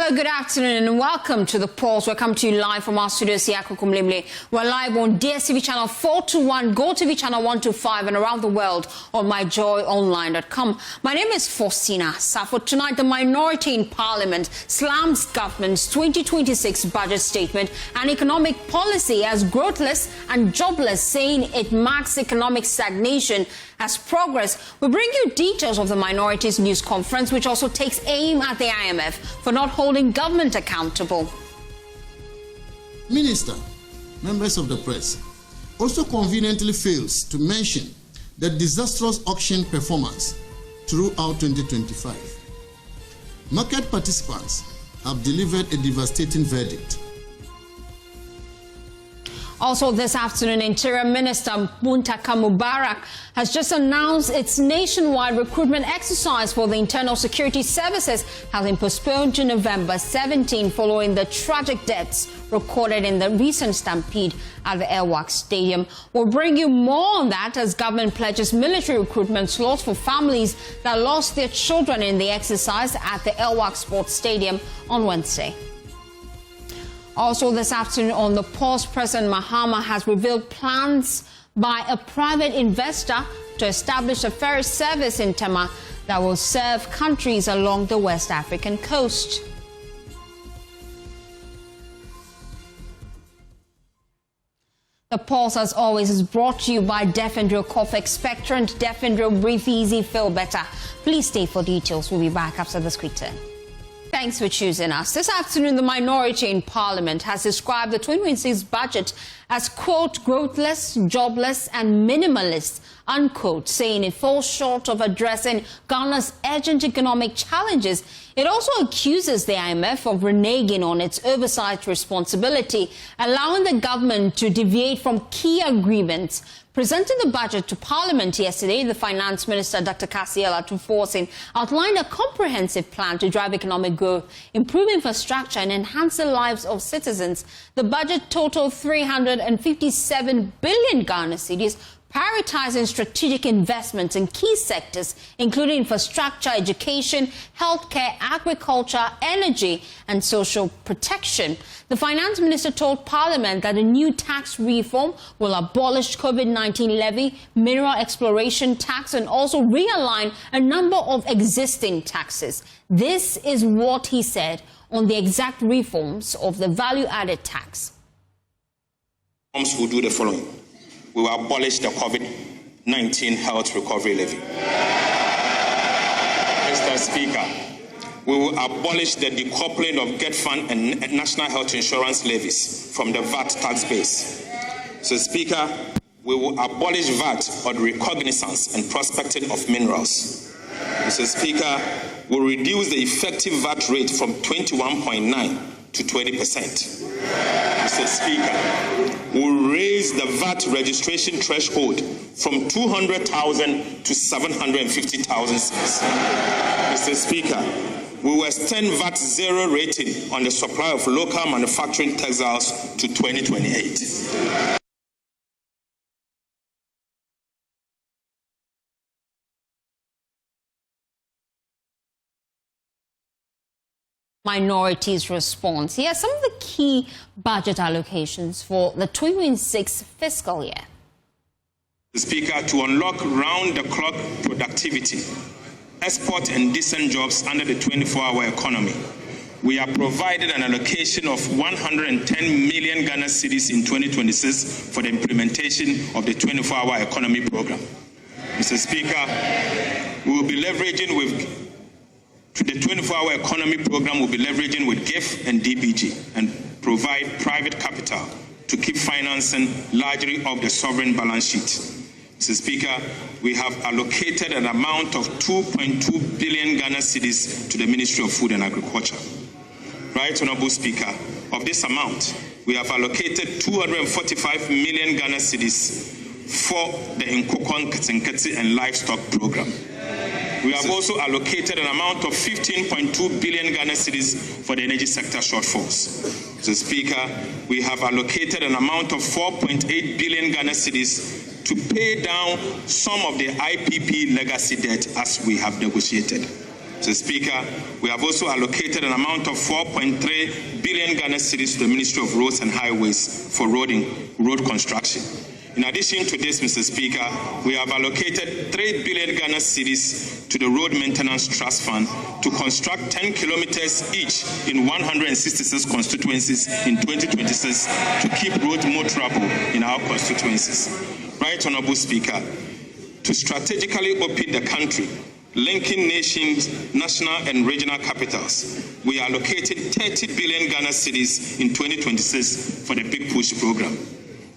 Hello, good afternoon and welcome to The Pulse. Welcome to you live from our studios here at Kukumlimli. We're live on DSTV channel 421, GoTV channel 125 and around the world on myjoyonline.com. My name is Faustina Safo. Tonight, the minority in Parliament slams government's 2026 budget statement and economic policy as growthless and jobless, saying it marks economic stagnation as progress. We bring you details of the minorities news conference, which also takes aim at the IMF for not holding government accountable. Minister, members of the press, also conveniently fails to mention the disastrous auction performance throughout 2025. Market participants have delivered a devastating verdict. Also this afternoon, Interior Minister Muntaka Mubarak has just announced its nationwide recruitment exercise for the Internal Security Services has been postponed to November 17 following the tragic deaths recorded in the recent stampede at the Airworks Stadium. We'll bring you more on that as government pledges military recruitment slots for families that lost their children in the exercise at the Airworks Sports Stadium on Wednesday. Also this afternoon on The Pulse, President Mahama has revealed plans by a private investor to establish a ferry service in Tema that will serve countries along the West African coast. The Pulse, as always, is brought to you by Defendro Cough Expectorant, Defendro Breathe Easy, Feel Better. Please stay for details. We'll be back after this quick turn. Thanks for choosing us. This afternoon, the minority in Parliament has described the 2026 budget as, quote, growthless, jobless and minimalist, unquote, saying it falls short of addressing Ghana's urgent economic challenges. It also accuses the IMF of reneging on its oversight responsibility, allowing the government to deviate from key agreements. Presenting the budget to Parliament yesterday, the Finance Minister, Dr. Kasiela Tuforsin, outlined a comprehensive plan to drive economic growth, improve infrastructure and enhance the lives of citizens. The budget totaled 357 billion Ghana cedis, prioritizing strategic investments in key sectors, including infrastructure, education, healthcare, agriculture, energy, and social protection. The finance minister told Parliament that a new tax reform will abolish COVID-19 levy, mineral exploration tax, and also realign a number of existing taxes. This is what he said on the exact reforms of the value-added tax. Reforms will do the following. We will abolish the COVID-19 health recovery levy. Mr. Speaker, we will abolish the decoupling of Get Fund and National Health Insurance levies from the VAT tax base. So, Speaker, we will abolish VAT on recognizance and prospecting of minerals. Mr. Speaker, we will reduce the effective VAT rate from 21.9% to 20%. Mr. Speaker, we will raise the VAT registration threshold from 200,000 to 750,000 cedis. Mr. Speaker, we will extend VAT zero rating on the supply of local manufacturing textiles to 2028. Minorities response. Here are some of the key budget allocations for the 2026 fiscal year. Speaker, to unlock round-the-clock productivity, export and decent jobs under the 24-hour economy, we have provided an allocation of 110 million Ghana cedis in 2026 for the implementation of the 24-hour economy program. Mr. Speaker, we will be leveraging with the 24-hour economy program will be leveraging with GIF and DBG and provide private capital to keep financing largely of the sovereign balance sheet. Mr. Speaker, we have allocated an amount of 2.2 billion Ghana cedis to the Ministry of Food and Agriculture. Right, Honorable Speaker, of this amount, we have allocated 245 million Ghana cedis for the Nkokon Ketsenketse and Livestock Program. We have also allocated an amount of 15.2 billion Ghana cedis for the energy sector shortfalls. Mr. Speaker, we have allocated an amount of 4.8 billion Ghana cedis to pay down some of the IPP legacy debt as we have negotiated. Mr. Speaker, we have also allocated an amount of 4.3 billion Ghana cedis to the Ministry of Roads and Highways for road construction. In addition to this, Mr. Speaker, we have allocated 3 billion Ghana cedis to the Road Maintenance Trust Fund to construct 10 kilometers each in 166 constituencies in 2026 to keep roads more trouble in our constituencies. Right, Honorable Speaker, to strategically open the country, linking nations, national and regional capitals, we allocated 30 billion Ghana cedis in 2026 for the Big Push program.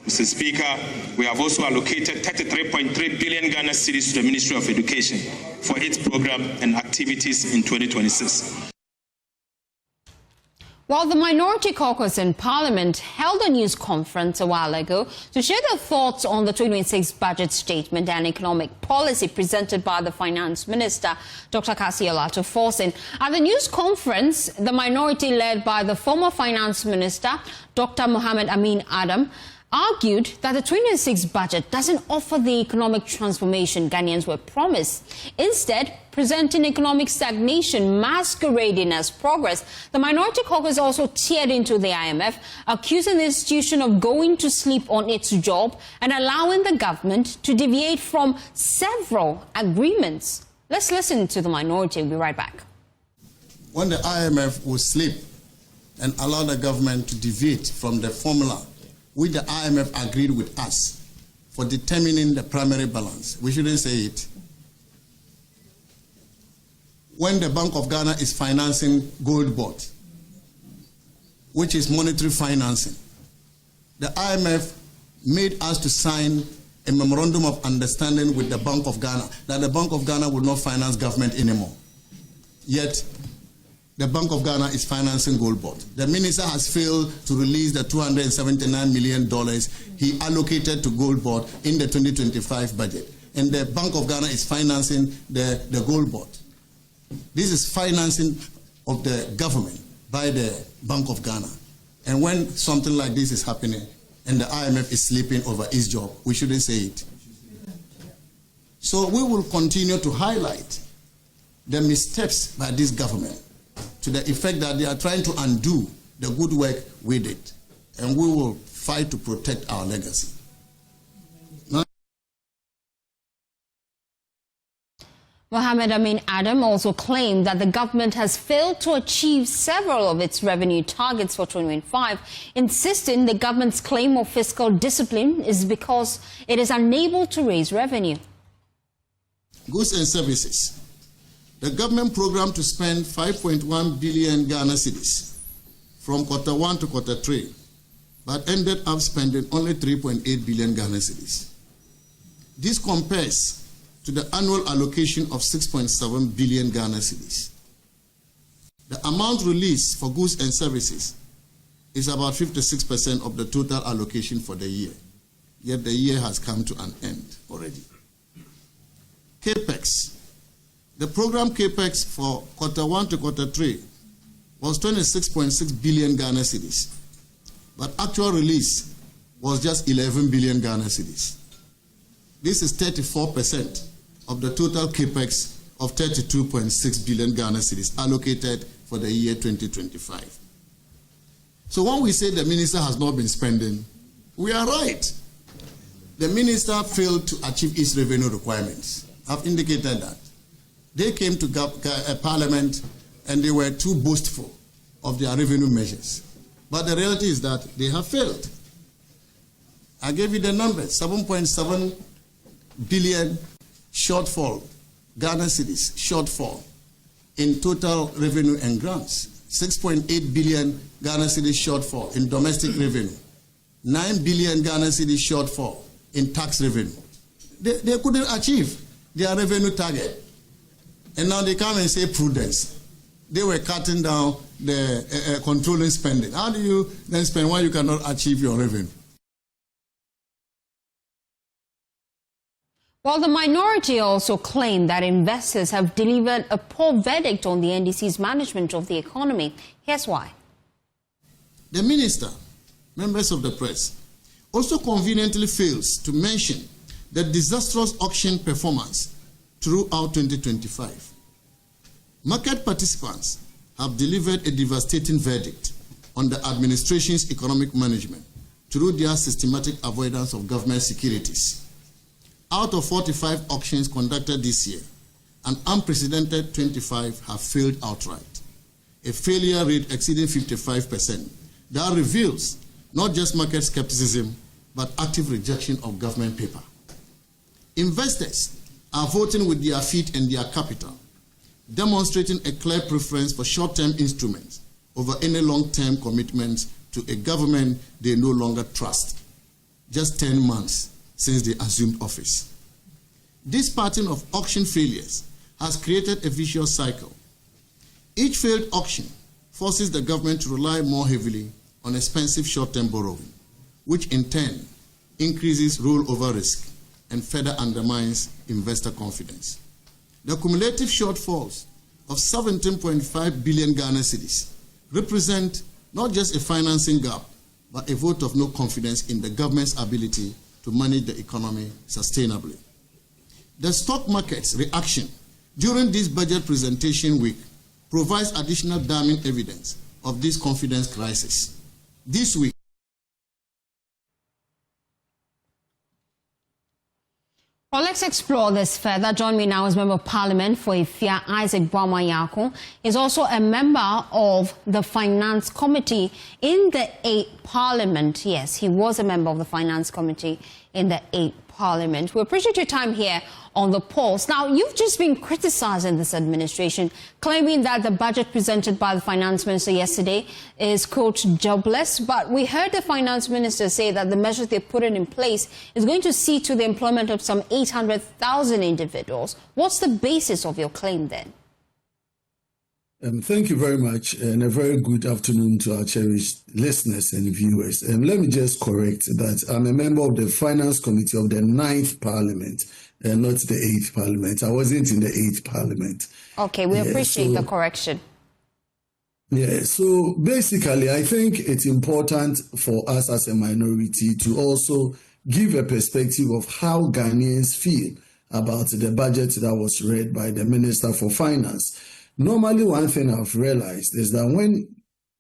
Mr. Speaker, we have also allocated 33.3 billion Ghana cedis to the Ministry of Education for its program and activities in 2026. While the Minority Caucus in Parliament held a news conference a while ago to share their thoughts on the 2026 budget statement and economic policy presented by the Finance Minister, Dr. Kassia Forson. At the news conference, the minority led by the former Finance Minister, Dr. Mohamed Amin Adam, argued that the 2026 budget doesn't offer the economic transformation Ghanaians were promised, instead presenting economic stagnation masquerading as progress. The Minority Caucus also teared into the IMF, accusing the institution of going to sleep on its job and allowing the government to deviate from several agreements. Let's listen to the minority. We'll be right back. When the IMF will sleep and allow the government to deviate from the formula which the IMF agreed with us for determining the primary balance, we shouldn't say it. When the Bank of Ghana is financing gold board, which is monetary financing, the IMF made us to sign a memorandum of understanding with the Bank of Ghana that the Bank of Ghana will not finance government anymore. Yet, the Bank of Ghana is financing gold board. The minister has failed to release the $279 million he allocated to gold board in the 2025 budget. And the Bank of Ghana is financing the gold board. This is financing of the government by the Bank of Ghana. And when something like this is happening and the IMF is sleeping over its job, we shouldn't say it. So we will continue to highlight the missteps by this government to the effect that they are trying to undo the good work we did. And we will fight to protect our legacy. Mohamed Amin Adam also claimed that the government has failed to achieve several of its revenue targets for 2025, insisting the government's claim of fiscal discipline is because it is unable to raise revenue. Goods and services. The government programmed to spend 5.1 billion Ghana cedis from quarter 1 to quarter 3, but ended up spending only 3.8 billion Ghana cedis. This compares to the annual allocation of 6.7 billion Ghana cedis. The amount released for goods and services is about 56% of the total allocation for the year, yet the year has come to an end already. CAPEX. The program CAPEX for quarter 1 to quarter 3 was 26.6 billion Ghana cedis, but actual release was just 11 billion Ghana cedis. This is 34% of the total CAPEX of 32.6 billion Ghana cedis allocated for the year 2025. So when we say the minister has not been spending, we are right. The minister failed to achieve its revenue requirements. I've indicated that. They came to Parliament and they were too boastful of their revenue measures. But the reality is that they have failed. I gave you the numbers, 7.7 billion shortfall, Ghana cedis shortfall in total revenue and grants. 6.8 billion Ghana cedis shortfall in domestic revenue. 9 billion Ghana cedis shortfall in tax revenue. They couldn't achieve their revenue target. And now they come and say prudence. They were cutting down the controlling spending. How do you then spend when you cannot achieve your revenue? While the minority also claimed that investors have delivered a poor verdict on the NDC's management of the economy. Here's why. The minister, members of the press, also conveniently fails to mention the disastrous auction performance throughout 2025. Market participants have delivered a devastating verdict on the administration's economic management through their systematic avoidance of government securities. Out of 45 auctions conducted this year, an unprecedented 25 have failed outright, a failure rate exceeding 55%. That reveals not just market skepticism, but active rejection of government paper. Investors are voting with their feet and their capital, demonstrating a clear preference for short-term instruments over any long-term commitments to a government they no longer trust, just 10 months since they assumed office. This pattern of auction failures has created a vicious cycle. Each failed auction forces the government to rely more heavily on expensive short-term borrowing, which in turn increases rollover risk and further undermines investor confidence. The cumulative shortfalls of 17.5 billion Ghana cedis represent not just a financing gap, but a vote of no confidence in the government's ability to manage the economy sustainably. The stock market's reaction during this budget presentation week provides additional damning evidence of this confidence crisis. This week, well, let's explore this further. Join me now as Member of Parliament for Ifia, Isaac Bwama-Yako. He's also a member of the Finance Committee in the 8th Parliament. Yes, he was a member of the Finance Committee in the 8th Parliament. We appreciate your time here on the Pulse. Now, you've just been criticizing this administration, claiming that the budget presented by the Finance Minister yesterday is, quote, jobless. But we heard the Finance Minister say that the measures they're putting in place is going to see to the employment of some 800,000 individuals. What's the basis of your claim then? Thank you very much, and a very good afternoon to our cherished listeners and viewers. Let me just correct that I'm a member of the Finance Committee of the 9th Parliament, and not the 8th Parliament. I wasn't in the 8th Parliament. Okay, we appreciate the correction. Yeah, so basically, I think it's important for us as a minority to also give a perspective of how Ghanaians feel about the budget that was read by the Minister for Finance. Normally, one thing I've realized is that when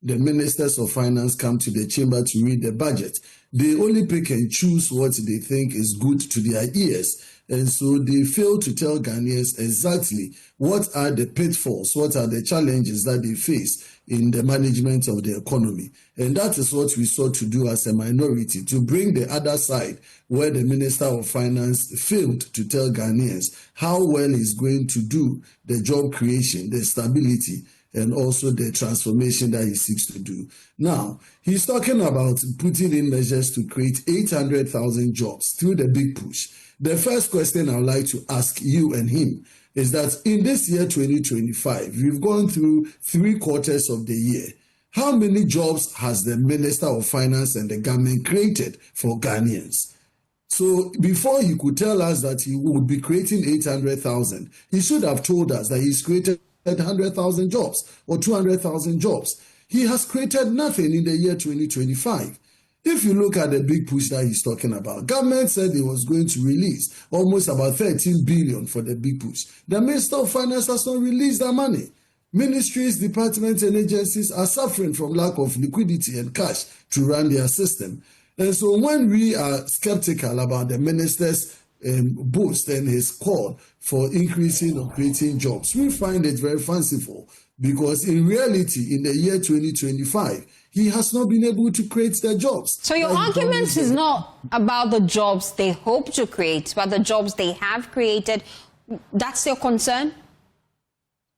the ministers of finance come to the chamber to read the budget, they only pick and choose what they think is good to their ears. And so they fail to tell Ghanaians exactly what are the pitfalls, what are the challenges that they face in the management of the economy. And that is what we sought to do as a minority, to bring the other side where the Minister of Finance failed to tell Ghanaians how well he's going to do the job creation, the stability, and also the transformation that he seeks to do. Now, he's talking about putting in measures to create 800,000 jobs through the big push. The first question I would like to ask you and him is that in this year 2025, we've gone through 3 quarters of the year. How many jobs has the Minister of Finance and the government created for Ghanaians? So before he could tell us that he would be creating 800,000, he should have told us that he's created 100,000 jobs or 200,000 jobs. He has created nothing in the year 2025. If you look at the big push that he's talking about, government said it was going to release almost about 13 billion for the big push. The Minister of Finance has not released that money. Ministries, departments, and agencies are suffering from lack of liquidity and cash to run their system. And so when we are skeptical about the minister's boast and his call for increasing or creating jobs, we find it very fanciful, because in reality, in the year 2025, he has not been able to create the jobs. So your argument is not about the jobs they hope to create, but the jobs they have created. That's your concern?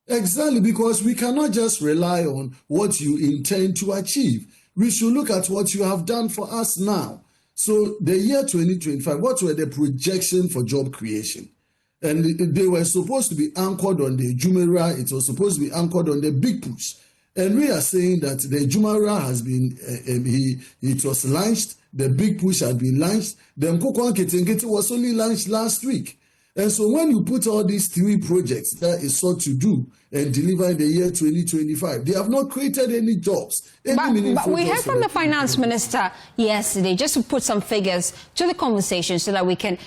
Exactly, because we cannot just rely on what you intend to achieve. We should look at what you have done for us now. So the year 2025, what were the projections for job creation? And they were supposed to be anchored on the Jumera. It was supposed to be anchored on the big push. And we are saying that the Jumera has been, it was launched, the big push had been launched. The Mkoko Nketinketi was only launched last week. And so when you put all these three projects that is sought to do and deliver in the year 2025, they have not created any jobs. But we heard from the finance minister yesterday, just to put some figures to the conversation so that we can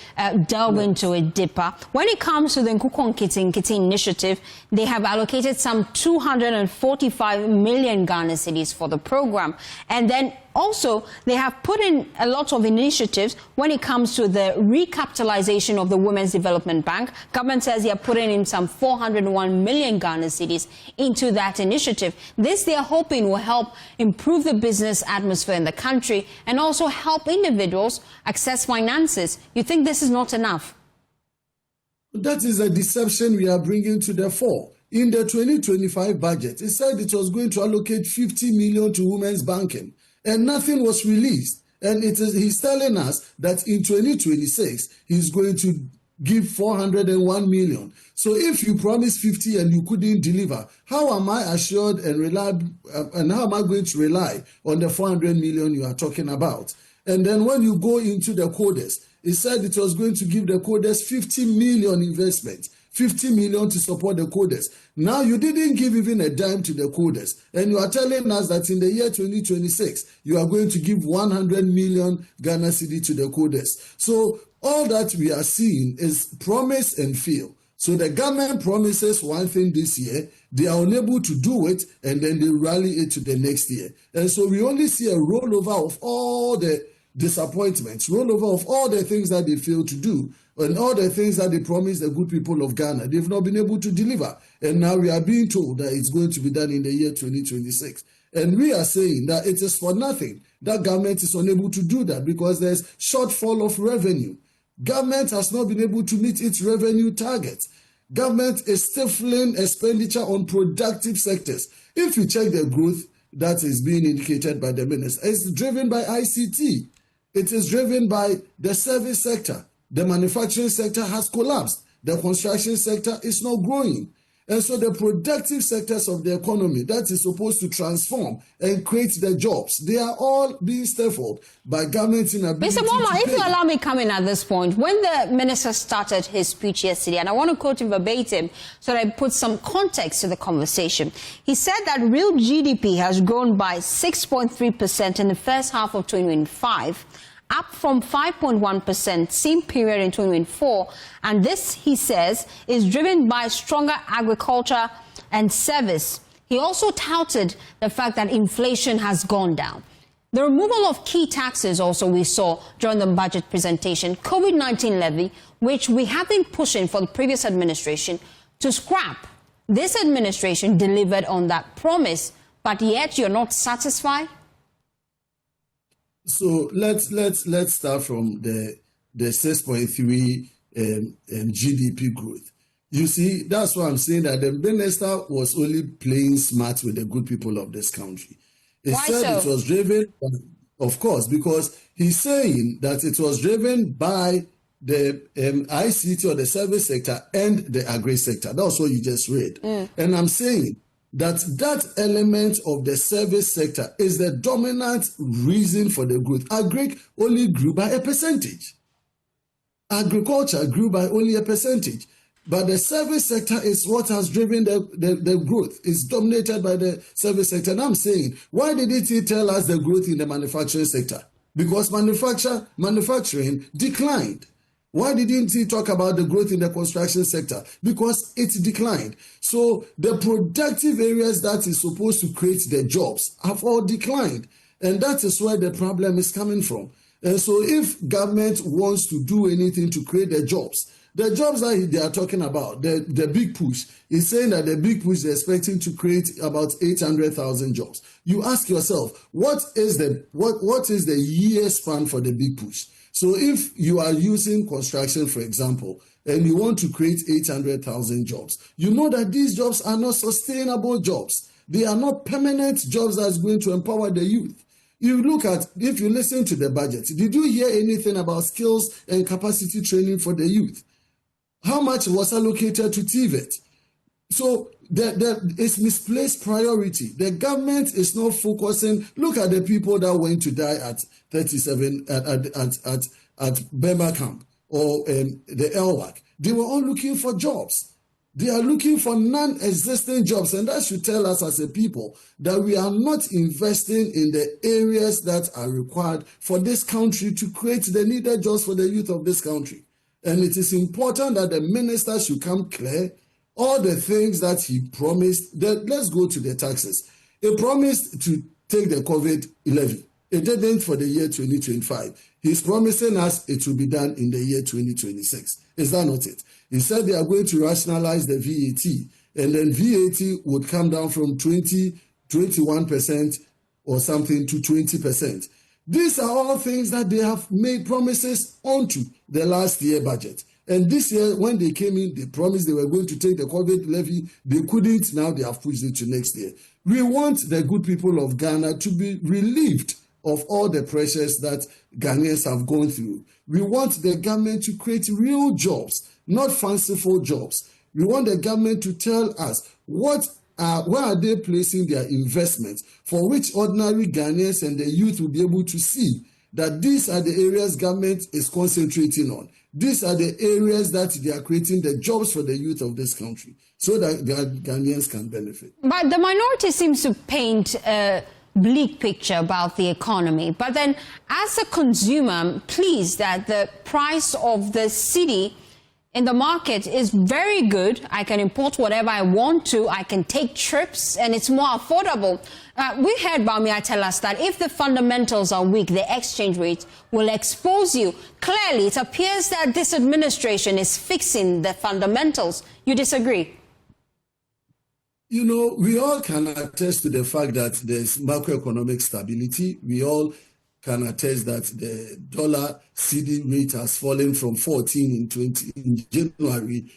delve into it deeper. When it comes to the Nkukon Kiti initiative, they have allocated some 245 million Ghana cedis for the program. And then also, they have put in a lot of initiatives when it comes to the recapitalization of the Women's Development Bank. Government says they are putting in some 401 million Ghana cedis into that initiative. This, they are hoping, will help improve the business atmosphere in the country and also help individuals access finances. You think this is not enough? That is a deception we are bringing to the fore. In the 2025 budget, it said it was going to allocate 50 million to women's banking, and nothing was released. And he's telling us that in 2026, he's going to give 401 million. So if you promise 50 and you couldn't deliver, how am I assured and reliable, and how am I going to rely on the 400 million you are talking about? And then when you go into the coders, it said it was going to give the coders 50 million investment, 50 million to support the coders. Now you didn't give even a dime to the coders, and you are telling us that in the year 2026, you are going to give 100 million Ghana cedi to the coders. So all that we are seeing is promise and fail. So the government promises one thing this year, they are unable to do it, and then they rally it to the next year. And so we only see a rollover of all the disappointments, rollover of all the things that they failed to do, and all the things that they promised the good people of Ghana. They've not been able to deliver. And now we are being told that it's going to be done in the year 2026. And we are saying that it is for nothing that government is unable to do that, because there's shortfall of revenue. Government has not been able to meet its revenue targets. Government is stifling expenditure on productive sectors. If you check the growth that is being indicated by the minister, it's driven by ICT. It is driven by the service sector. The manufacturing sector has collapsed. The construction sector is not growing. And so the productive sectors of the economy that is supposed to transform and create the jobs, they are all being stifled by government inability. Mr. Moma, if you allow me come in at this point, when the minister started his speech yesterday, and I want to quote him verbatim so that I put some context to the conversation, he said that real GDP has grown by 6.3% in the first half of 2025, up from 5.1% same period in 2024. And this, he says, is driven by stronger agriculture and service. He also touted the fact that inflation has gone down. The removal of key taxes also we saw during the budget presentation, COVID-19 levy, which we have been pushing for the previous administration to scrap. This administration delivered on that promise, but yet you're not satisfied? So let's start from the 6.3 GDP growth. You see, that's why I'm saying that the minister was only playing smart with the good people of this country. He said so? It was driven, of course, because he's saying that it was driven by the ICT or the service sector and the agri sector. That's what you just read. And I'm saying that element of the service sector is the dominant reason for the growth. Agri only grew by a percentage. Agriculture grew by only a percentage. But the service sector is what has driven the growth. It's dominated by the service sector. And I'm saying, why didn't he tell us the growth in the manufacturing sector? Because manufacturing declined. Why didn't he talk about the growth in the construction sector? Because it declined. So the productive areas that is supposed to create the jobs have all declined. And that is where the problem is coming from. And so if government wants to do anything to create the jobs that they are talking about, the big push, is saying that the big push is expecting to create about 800,000 jobs. You ask yourself, what is the year span for the big push? So if you are using construction, for example, and you want to create 800,000 jobs, you know that these jobs are not sustainable jobs. They are not permanent jobs that's going to empower the youth. If you listen to the budget, did you hear anything about skills and capacity training for the youth? How much was allocated to TVET? So it's misplaced priority. The government is not focusing. Look at the people that went to die at 37 at Burma camp or the LWAC. They were all looking for jobs. They are looking for non-existing jobs, and that should tell us as a people that we are not investing in the areas that are required for this country to create the needed jobs for the youth of this country. And it is important that the minister should come clear all the things that he promised. Let's go to the taxes. He promised to take the COVID levy. It didn't for the year 2025. He's promising us it will be done in the year 2026. Is that not it? He said they are going to rationalize the VAT, and then VAT would come down from 21% or something to 20%. These are all things that they have made promises onto the last year budget. And this year, when they came in, they promised they were going to take the COVID levy. They couldn't. Now they have pushed it to next year. We want the good people of Ghana to be relieved of all the pressures that Ghanaians have gone through. We want the government to create real jobs, not fanciful jobs. We want the government to tell us where are they placing their investments, for which ordinary Ghanaians and the youth will be able to see that these are the areas government is concentrating on. These are the areas that they are creating the jobs for the youth of this country so that the Ghanaians can benefit. But the minority seems to paint a bleak picture about the economy. But then as a consumer, I'm pleased that the price of the cedi in the market is very good. I can import whatever I want to. I can take trips and it's more affordable. We heard Bawumia tell us that if the fundamentals are weak, the exchange rate will expose you. Clearly, it appears that this administration is fixing the fundamentals. You disagree? You know, we all can attest to the fact that there's macroeconomic stability. We all can attest that the dollar cedi rate has fallen from 14 in January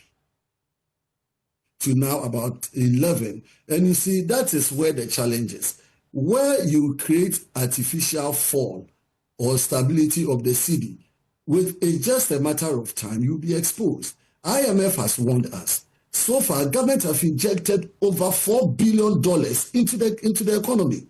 to now about 11. And you see, that is where the challenge is. Where you create artificial fall or stability of the cedi, with just a matter of time, you'll be exposed. IMF has warned us. So far, government have injected over $4 billion into the economy.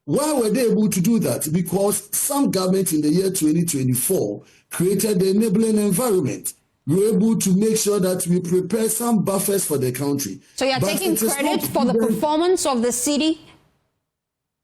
Why were they able to do that? Because some government in the year 2024 created the enabling environment. We were able to make sure that we prepare some buffers for the country. So you're taking credit for the performance of the cedi?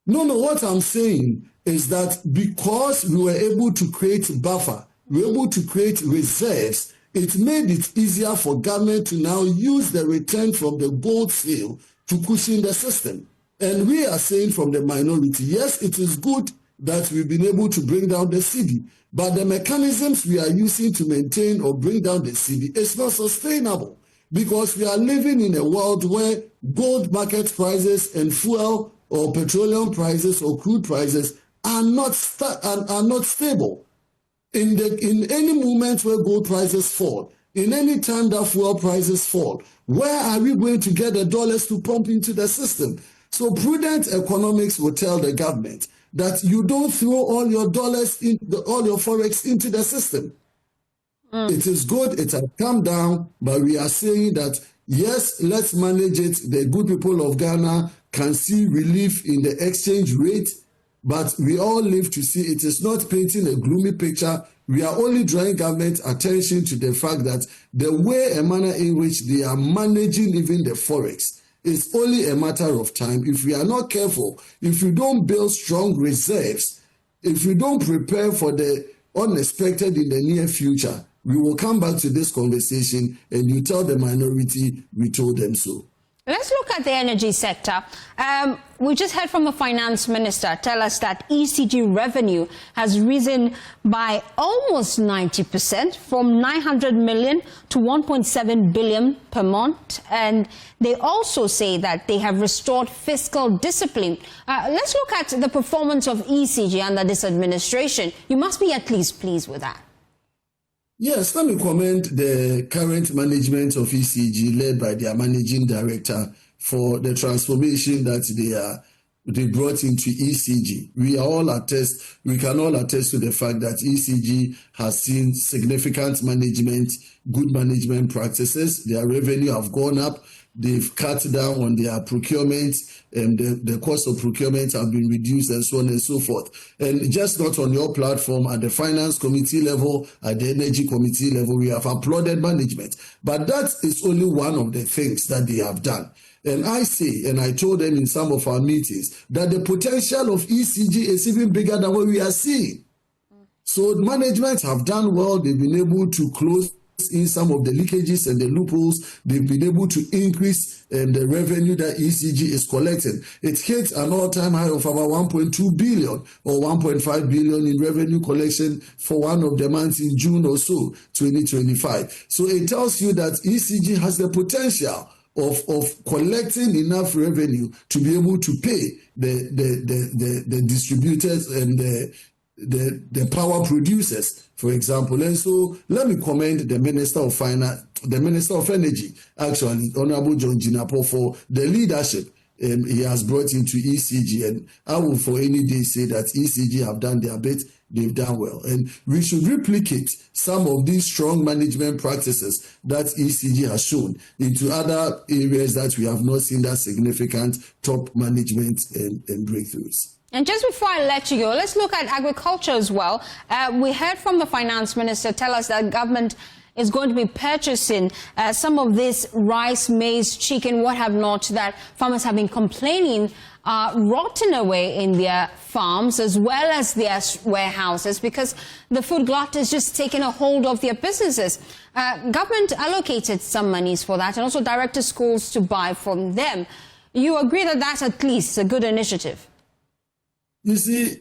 No, what I'm saying is that because we were able to create buffer, we were able to create reserves, it made it easier for government to now use the return from the gold sale to cushion the system. And we are saying from the minority, yes, it is good that we've been able to bring down the cedi, but the mechanisms we are using to maintain or bring down the cedi is not sustainable, because we are living in a world where gold market prices and fuel or petroleum prices or crude prices are not stable. In any moment where gold prices fall, in any time that fuel prices fall, where are we going to get the dollars to pump into the system? So prudent economics will tell the government that you don't throw all your dollars, all your forex into the system. It is good, it has come down, but we are saying that, yes, let's manage it. The good people of Ghana can see relief in the exchange rate, but we all live to see it is not painting a gloomy picture. We are only drawing government attention to the fact that the way and manner in which they are managing even the forex is only a matter of time. If we are not careful, if we don't build strong reserves, if we don't prepare for the unexpected in the near future, we will come back to this conversation and you tell the minority we told them so. Let's look at the energy sector. We just heard from the finance minister tell us that ECG revenue has risen by almost 90%, from 900 million to 1.7 billion per month. And they also say that they have restored fiscal discipline. Let's look at the performance of ECG under this administration. You must be at least pleased with that. Yes, let me commend the current management of ECG, led by their managing director, for the transformation that they brought into ECG. We can all attest to the fact that ECG has seen significant management, good management practices. Their revenue have gone up. they've cut down on their procurement, and the cost of procurement have been reduced, and so on and so forth. And just not on your platform, at the finance committee level, at the energy committee level, we have applauded management. But that is only one of the things that they have done. And I say, and I told them in some of our meetings, that the potential of ECG is even bigger than what we are seeing. So management have done well. They've been able to close in some of the leakages and the loopholes. They've been able to increase the revenue that ECG is collecting. It hit an all-time high of about 1.2 billion or 1.5 billion in revenue collection for one of the months in June or so, 2025. So it tells you that ECG has the potential of collecting enough revenue to be able to pay the distributors and the power producers, for example. And so let me commend the Minister of Finance, the Minister of Energy, actually, Honorable John Jinapor, for the leadership he has brought into ECG. And I will for any day say that ECG have done their bit, they've done well. And we should replicate some of these strong management practices that ECG has shown into other areas that we have not seen that significant top management and breakthroughs. And just before I let you go, let's look at agriculture as well. We heard from the finance minister tell us that government is going to be purchasing some of this rice, maize, chicken, what have not, that farmers have been complaining rotting away in their farms as well as their warehouses because the food glut is just taking a hold of their businesses. Government allocated some monies for that and also directed schools to buy from them. You agree that that's at least a good initiative? You see,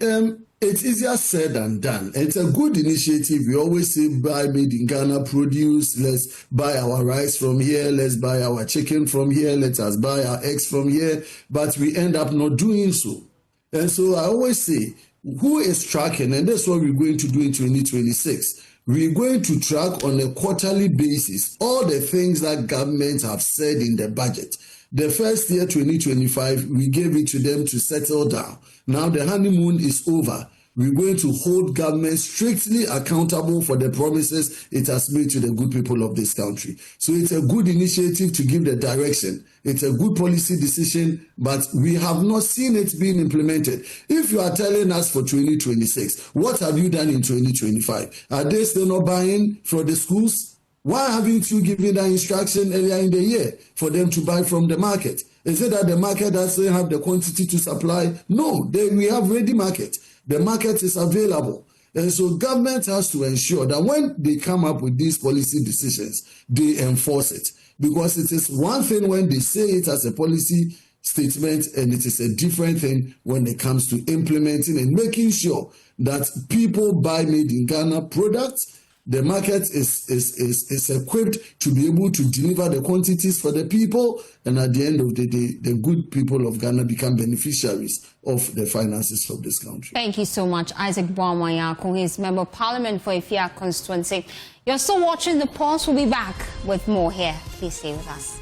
it's easier said than done. It's a good initiative. We always say buy made in Ghana produce. Let's buy our rice from here. Let's buy our chicken from here. Let us buy our eggs from here. But we end up not doing so. And so I always say, who is tracking? And that's what we're going to do in 2026. We're going to track on a quarterly basis all the things that governments have said in the budget. The first year, 2025, we gave it to them to settle down. Now the honeymoon is over. We're going to hold government strictly accountable for the promises it has made to the good people of this country. So it's a good initiative to give the direction. It's a good policy decision, but we have not seen it being implemented. If you are telling us for 2026, what have you done in 2025? Are they still not buying for the schools? Why haven't you given that instruction earlier in the year for them to buy from the market? Is it that the market doesn't have the quantity to supply? No, we have ready market. The market is available. And so government has to ensure that when they come up with these policy decisions, they enforce it. Because it is one thing when they say it as a policy statement, and it is a different thing when it comes to implementing and making sure that people buy made in Ghana products. The market is equipped to be able to deliver the quantities for the people, and at the end of the day, the good people of Ghana become beneficiaries of the finances of this country. Thank you so much, Isaac Boamayako. He's Member of Parliament for Ifia constituency. You're still watching The Pulse. We'll be back with more here. Please stay with us.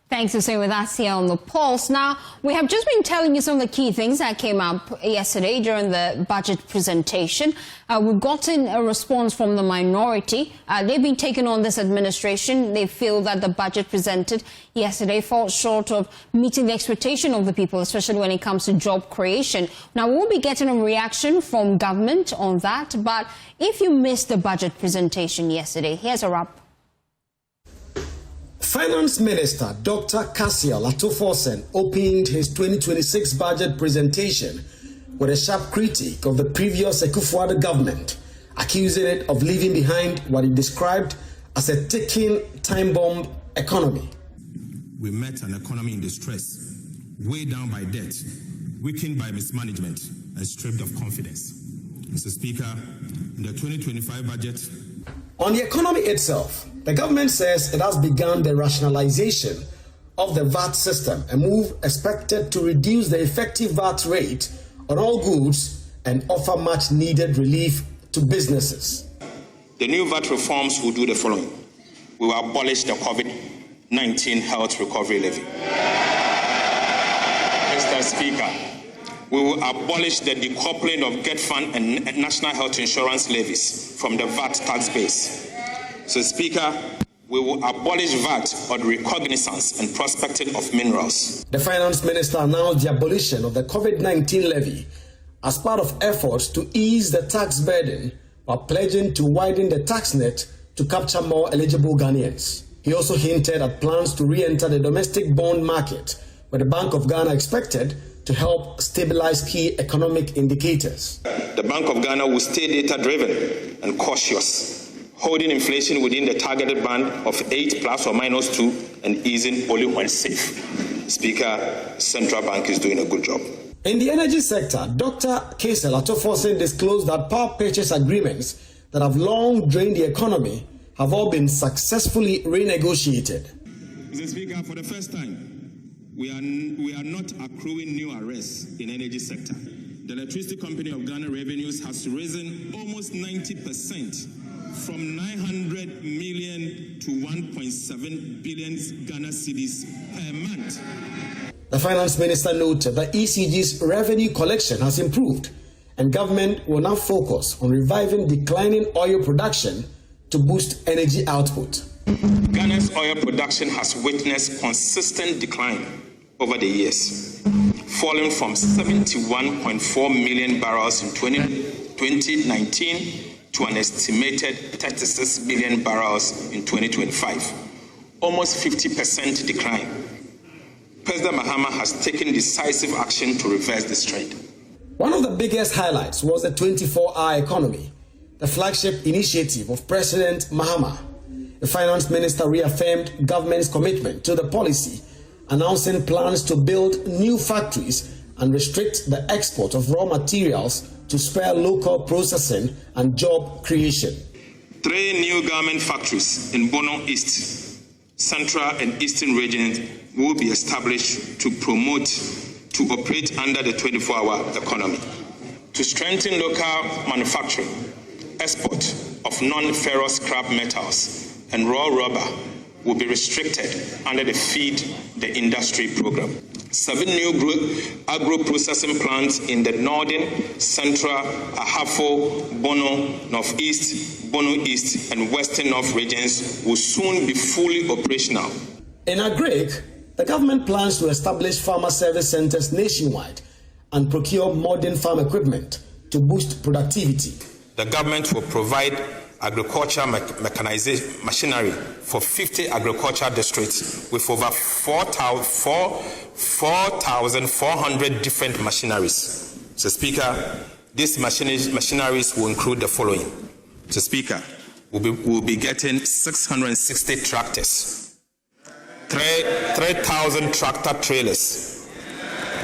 Thanks for staying with us here on The Pulse. Now, we have just been telling you some of the key things that came up yesterday during the budget presentation. We've gotten a response from the minority. They've been taking on this administration. They feel that the budget presented yesterday falls short of meeting the expectation of the people, especially when it comes to job creation. Now, we'll be getting a reaction from government on that. But if you missed the budget presentation yesterday, here's a wrap. Finance Minister Dr. Cassiel Atoforsen opened his 2026 budget presentation with a sharp critique of the previous Akufo-Addo government, accusing it of leaving behind what he described as a ticking time bomb economy. We met an economy in distress, weighed down by debt, weakened by mismanagement, and stripped of confidence. Mr. Speaker, in the 2025 budget... On the economy itself, the government says it has begun the rationalization of the VAT system, a move expected to reduce the effective VAT rate on all goods and offer much needed relief to businesses. The new VAT reforms will do the following. We will abolish the COVID-19 health recovery levy. Mr. Speaker, We will abolish the decoupling of Get Fund and National Health Insurance levies from the VAT tax base. So, Speaker, we will abolish VAT on recognizance and prospecting of minerals. The Finance Minister announced the abolition of the COVID-19 levy as part of efforts to ease the tax burden while pledging to widen the tax net to capture more eligible Ghanaians. He also hinted at plans to re-enter the domestic bond market, where the Bank of Ghana expected to help stabilize key economic indicators. The Bank of Ghana will stay data-driven and cautious, holding inflation within the targeted band of 8 ± 2 and easing only when safe. Speaker, Central Bank is doing a good job. In the energy sector, Dr. Kasel Atoforsen disclosed that power purchase agreements that have long drained the economy have all been successfully renegotiated. Mr. Speaker, for the first time, we are not accruing new arrests in the energy sector. The Electricity Company of Ghana revenues has risen almost 90%, from 900 million to 1.7 billion Ghana cedis per month. The Finance Minister noted that ECG's revenue collection has improved, and government will now focus on reviving declining oil production to boost energy output. Ghana's oil production has witnessed consistent decline over the years, falling from 71.4 million barrels in 2019 to an estimated 36 billion barrels in 2025, almost 50% decline. President Mahama has taken decisive action to reverse this trend. One of the biggest highlights was the 24-hour economy, the flagship initiative of President Mahama. The Finance Minister reaffirmed government's commitment to the policy, announcing plans to build new factories and restrict the export of raw materials to spur local processing and job creation. 3 new garment factories in Bono East, Central and Eastern regions will be established to operate under the 24-hour economy. To strengthen local manufacturing, export of non-ferrous scrap metals and raw rubber will be restricted under the Feed the Industry program. 7 new agro-processing plants in the Northern, Central, Ahafo, Bono, Northeast, Bono East, and Western North regions will soon be fully operational. In Agric, the government plans to establish farmer service centers nationwide and procure modern farm equipment to boost productivity. The government will provide agriculture mechanization machinery for 50 agricultural districts with over 4,400 different machineries. So, Speaker, these machineries will include the following. So, Speaker, we'll be getting 660 tractors, 3,000 tractor trailers,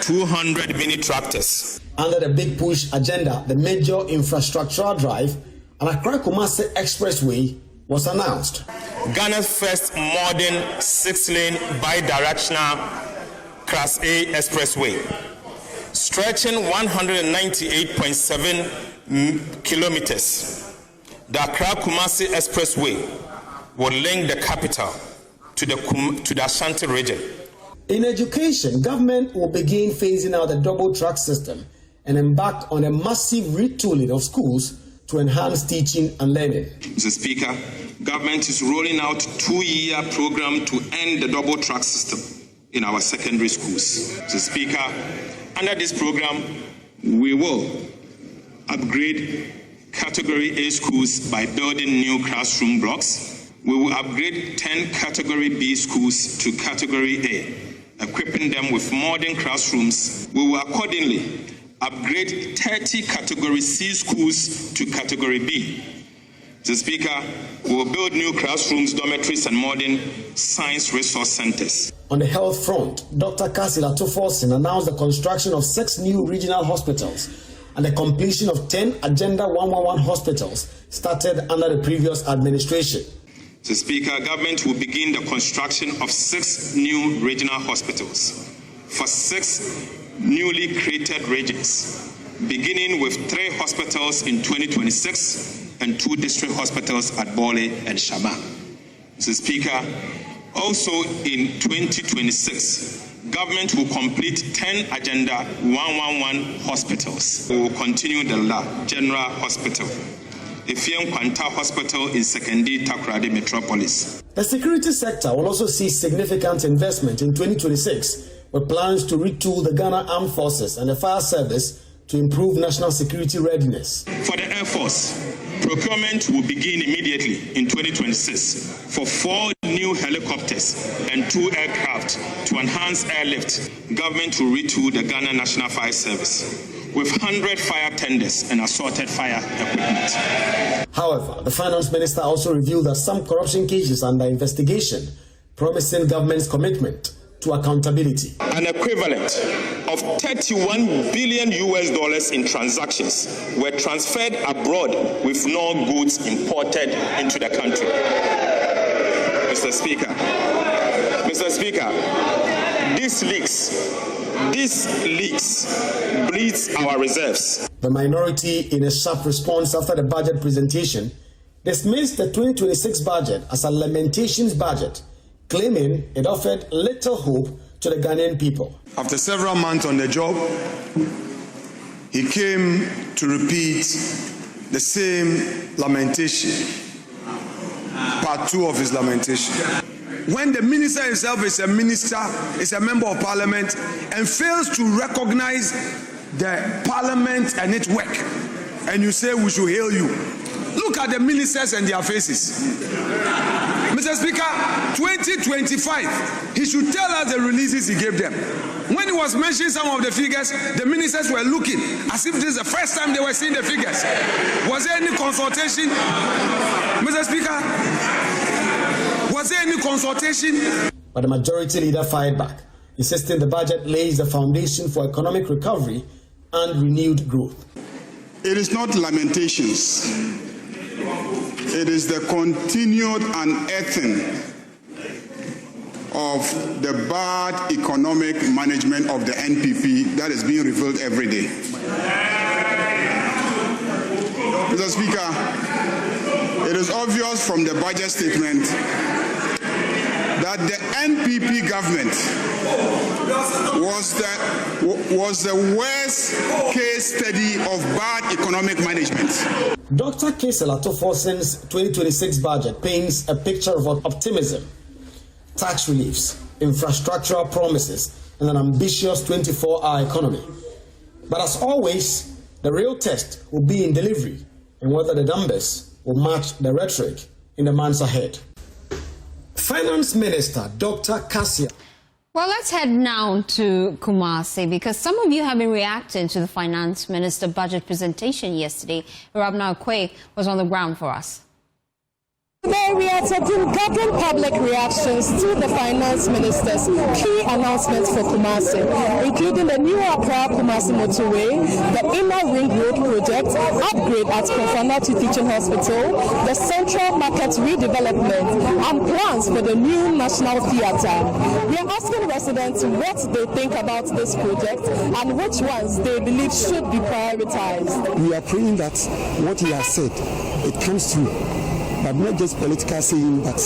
200 mini tractors. Under the Big Push agenda, the major infrastructural drive and Accra-Kumasi Expressway was announced. Ghana's first modern 6-lane bi-directional Class A expressway, stretching 198.7 kilometers. The Accra-Kumasi Expressway will link the capital to the Ashanti region. In education, government will begin phasing out the double track system and embark on a massive retooling of schools to enhance teaching and learning. Mr. Speaker, government is rolling out a 2-year program to end the double track system in our secondary schools. Mr. Speaker, under this program, we will upgrade Category A schools by building new classroom blocks. We will upgrade 10 Category B schools to Category A, equipping them with modern classrooms. We will accordingly upgrade 30 Category C schools to Category B. Mr. Speaker, we will build new classrooms, dormitories, and modern science resource centers. On the health front, Dr. Kasel Atoforsen announced the construction of 6 new regional hospitals and the completion of 10 Agenda 111 hospitals started under the previous administration. Mr. Speaker, government will begin the construction of 6 new regional hospitals for 6 newly created regions, beginning with 3 hospitals in 2026 and 2 district hospitals at Bole and Shama. Mr. Speaker, also in 2026, Government will complete 10 Agenda 111 hospitals. We will continue the General Hospital. Efiem Kwanta Hospital in Sekondi Takoradi Metropolis. The security sector will also see significant investment in 2026, with plans to retool the Ghana Armed Forces and the Fire Service to improve national security readiness. For the Air Force, procurement will begin immediately in 2026 for 4 new helicopters and 2 aircraft to enhance airlift. Government will retool the Ghana National Fire Service with 100 fire tenders and assorted fire equipment. However, the finance minister also revealed that some corruption cases are under investigation, promising government's commitment to accountability. An equivalent of $31 billion in transactions were transferred abroad with no goods imported into the country. Mr. Speaker, this leaks bleeds our reserves. The minority, in a sharp response after the budget presentation, dismissed the 2026 budget as a lamentations budget, claiming it offered little hope to the Ghanaian people. After several months on the job, he came to repeat the same lamentation, part 2 of his lamentation. When the minister himself is a minister, is a member of parliament, and fails to recognize the parliament and its work, and you say we should hail you. Look at the ministers and their faces. Mr. Speaker, 2025, he should tell us the releases he gave them. When he was mentioning some of the figures, the ministers were looking as if this is the first time they were seeing the figures. Was there any consultation? Mr. Speaker, was there any consultation? But the majority leader fired back, insisting the budget lays the foundation for economic recovery and renewed growth. It is not lamentations. It is the continued unearthing of the bad economic management of the NPP that is being revealed every day. Mr. Speaker, it is obvious from the budget statement that the NPP government was the worst case study of bad economic management. Dr. Kasela Toforsen's 2026 budget paints a picture of optimism, tax reliefs, infrastructural promises, and an ambitious 24-hour economy. But as always, the real test will be in delivery and whether the numbers will match the rhetoric in the months ahead. Finance Minister Dr. Kassia. Well, let's head now to Kumasi because some of you have been reacting to the Finance Minister budget presentation yesterday. Rabna Okwe was on the ground for us. Today we are gathering public reactions to the Finance Minister's key announcements for Kumasi, including the new Accra Kumasi motorway, the Inner Ring Road project, upgrade at Kofanatu Teaching Hospital, the Central Market redevelopment, and plans for the new National Theatre. We are asking residents what they think about this project and which ones they believe should be prioritized. We are praying that what he has said, it comes true. But not just political saying, but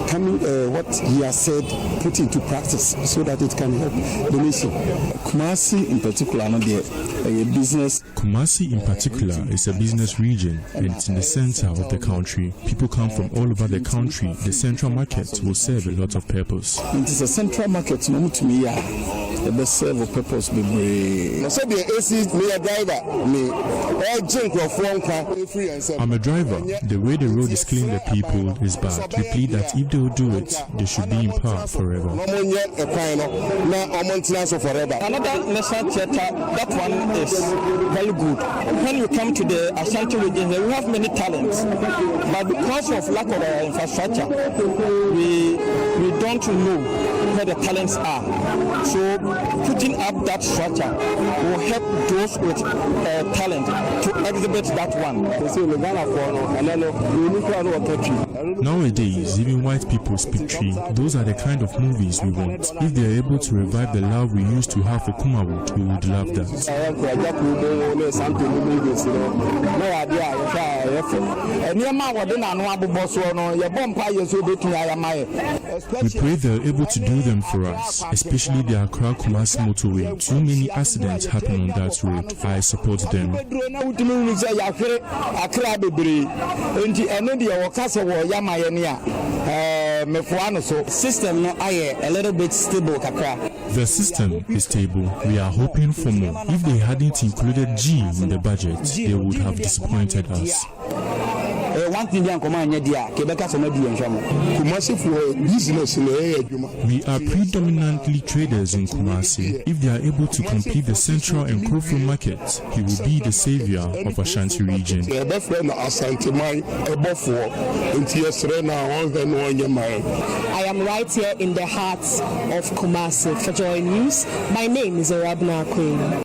coming what he has said put into practice so that it can help the nation. Kumasi in particular, not a business. Kumasi in particular is a business region and it's in the center of the country. People come from all over the country. The central market will serve a lot of purpose. It is a central market, no to me. The best serve a purpose. So the AC, me a driver, me. I'm a driver. The way the road is killing the people is bad. We plead that if they will do it, they should be in power forever. Another national theatre, that one is very good. When you come to the Ashanti region, we have many talents, but because of lack of infrastructure, we don't know where the talents are. So putting up that structure will help those with talent to exhibit that one. Nowadays, even white people speak tree. Those are the kind of movies we want. If they are able to revive the love we used to have for Kumawood, we would love that. We pray they are able to do them for us, especially the Accra-Kumasi motorway. Too many accidents happen on that road. I support them. The system is stable. We are hoping for more. If they hadn't included G in the budget, they would have disappointed us. We are predominantly traders in Kumasi. If they are able to complete the central and Kroflo market, he will be the savior of Ashanti region. I am right here in the heart of Kumasi for JoyNews. My name is Arabna Queen.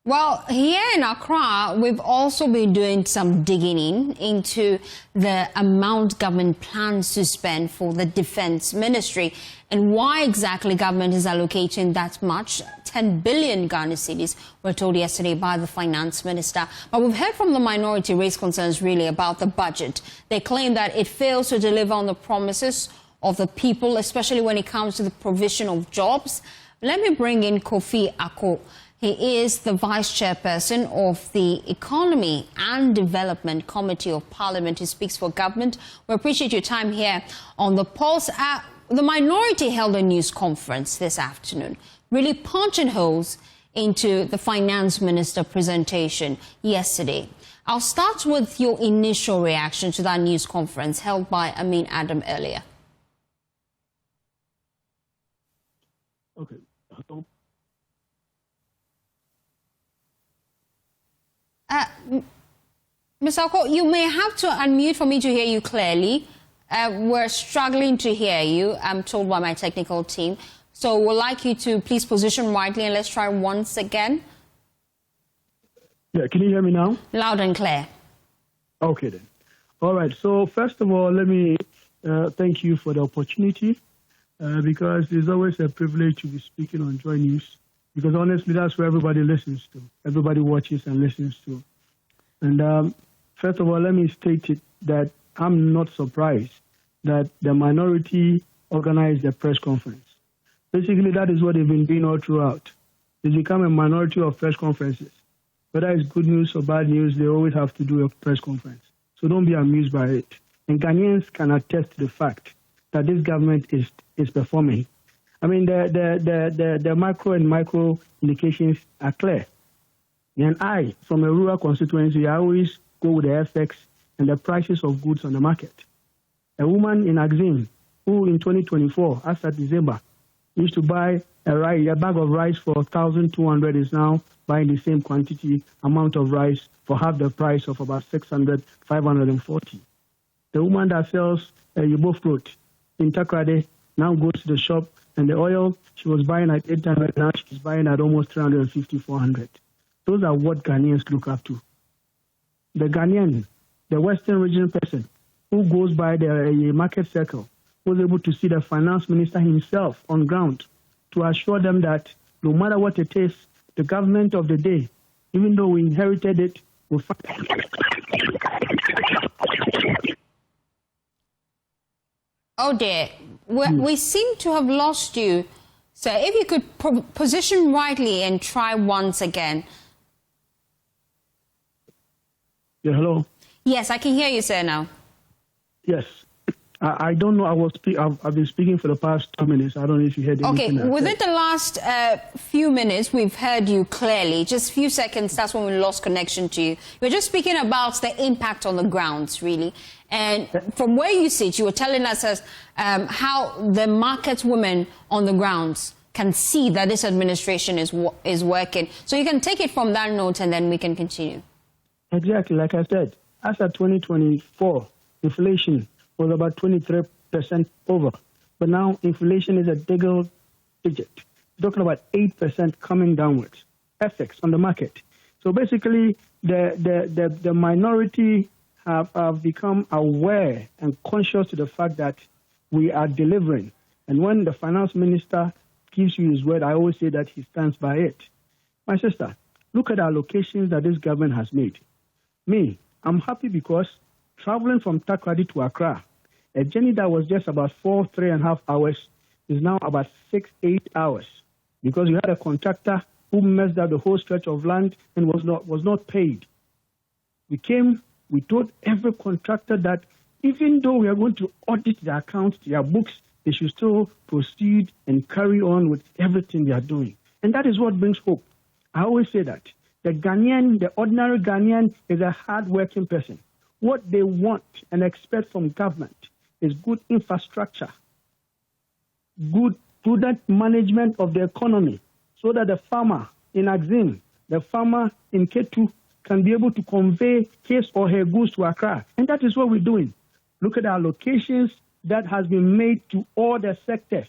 Well, here in Accra, we've also been doing some digging into the amount government plans to spend for the Defense Ministry and why exactly government is allocating that much. 10 billion Ghana cedis were told yesterday by the Finance Minister. But we've heard from the minority raise concerns really about the budget. They claim that it fails to deliver on the promises of the people, especially when it comes to the provision of jobs. Let me bring in Kofi Ako. He is the Vice Chairperson of the Economy and Development Committee of Parliament. He speaks for government. We appreciate your time here on The Pulse. The minority held a news conference this afternoon, really punching holes into the Finance Minister presentation yesterday. I'll start with your initial reaction to that news conference held by Amin Adam earlier. Okay. Ms. Ako, you may have to unmute for me to hear you clearly. We're struggling to hear you, I'm told by my technical team. So we'd like you to please position rightly and let's try once again. Yeah, can you hear me now? Loud and clear. Okay then. All right. So first of all, let me thank you for the opportunity because it's always a privilege to be speaking on JoyNews. Because honestly, that's where everybody listens to. Everybody watches and listens to. And first of all, let me state it that I'm not surprised that the minority organized the press conference. Basically, that is what they've been doing all throughout. They become a minority of press conferences. Whether it's good news or bad news, they always have to do a press conference. So don't be amused by it. And Ghanaians can attest to the fact that this government is performing. I mean, the macro and micro indications are clear. And I, from a rural constituency, I always go with the FX and the prices of goods on the market. A woman in Axim, who in 2024, as of December, used to buy a bag of rice for 1,200 is now buying the same quantity amount of rice for half the price of about 600, 540. The woman that sells Yebo fruit in Takrade now goes to the shop and the oil she was buying at 800, now she's buying at almost 350, 400. Those are what Ghanaians look up to. The Ghanaian, the Western region person who goes by the market circle, was able to see the Finance Minister himself on ground to assure them that no matter what it is, the government of the day, even though we inherited it, will find. Oh dear, we seem to have lost you. So if you could position rightly and try once again. Yeah, hello? Yes, I can hear you, sir, now. Yes. I don't know. I've been speaking for the past 2 minutes. I don't know if you heard anything. Okay, within the last few minutes, we've heard you clearly. Just a few seconds, that's when we lost connection to you. You were just speaking about the impact on the grounds, really. And from where you sit, you were telling us how the market women on the grounds can see that this administration is working. So you can take it from that note and then we can continue. Exactly. Like I said, as of 2024, inflation was about 23% over. But now inflation is a double digit. We're talking about 8% coming downwards. effects on the market. So basically, the minority have become aware and conscious to the fact that we are delivering. And when the finance minister gives you his word, I always say that he stands by it. My sister, look at the allocations that this government has made. Me, I'm happy because traveling from Takoradi to Accra, a journey that was just about 3.5 hours, is now about 6-8 hours, because you had a contractor who messed up the whole stretch of land and was not paid. We told every contractor that even though we are going to audit their accounts, their books, they should still proceed and carry on with everything they are doing. And that is what brings hope. I always say that the Ghanaian, the ordinary Ghanaian, is a hard-working person. What they want and expect from government is good infrastructure, good prudent management of the economy, so that the farmer in Axim, the farmer in Ketu, can be able to convey his or her goods to Accra. And that is what we're doing. Look at the allocations that has been made to all the sectors.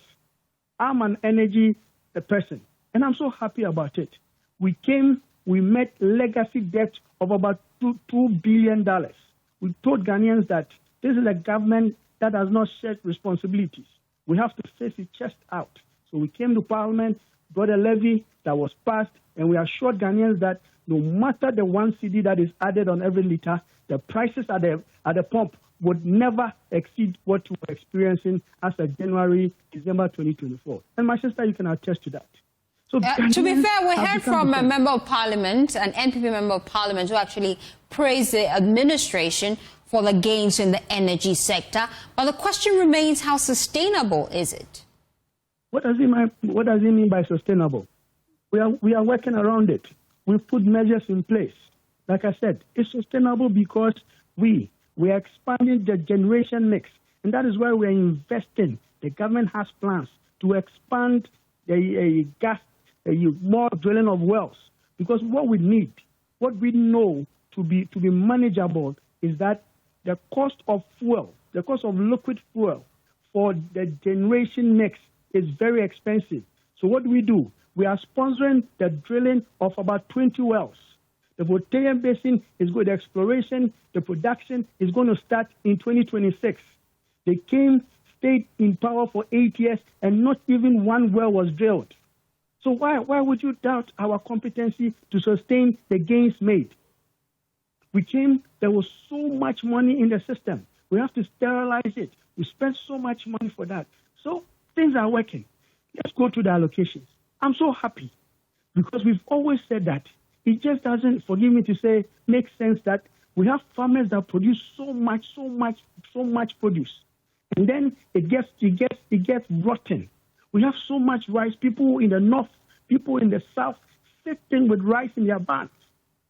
I'm an energy person, and I'm so happy about it. We met legacy debt of about $2 billion. We told Ghanaians that this is a government that has not shared responsibilities. We have to face it chest out. So we came to Parliament, got a levy that was passed, and we assured Ghanaians that no matter the 1 cedi that is added on every liter, the prices at the pump would never exceed what we were experiencing as of December 2024. And my sister, you can attest to that. So to be fair, we heard from a member of parliament, an NPP member of parliament, who actually praised the administration for the gains in the energy sector. But the question remains, how sustainable is it? What does he mean by sustainable? We are working around it. We put measures in place. Like I said, it's sustainable because we are expanding the generation mix. And that is why we are investing. The government has plans to expand the gas, more drilling of wells. Because what we need, what we know to be manageable, is that the cost of fuel, the cost of liquid fuel for the generation mix is very expensive. So what do? We are sponsoring the drilling of about 20 wells. The Boteyan Basin is good. The exploration, the production is going to start in 2026. They stayed in power for 8 years, and not even one well was drilled. So why would you doubt our competency to sustain the gains made? There was so much money in the system. We have to sterilize it. We spent so much money for that. So things are working. Let's go to the allocations. I'm so happy because we've always said that it just doesn't, forgive me to say, make sense that we have farmers that produce so much produce, and then it gets rotten. We have so much rice. People in the north, people in the south, sitting with rice in their barns.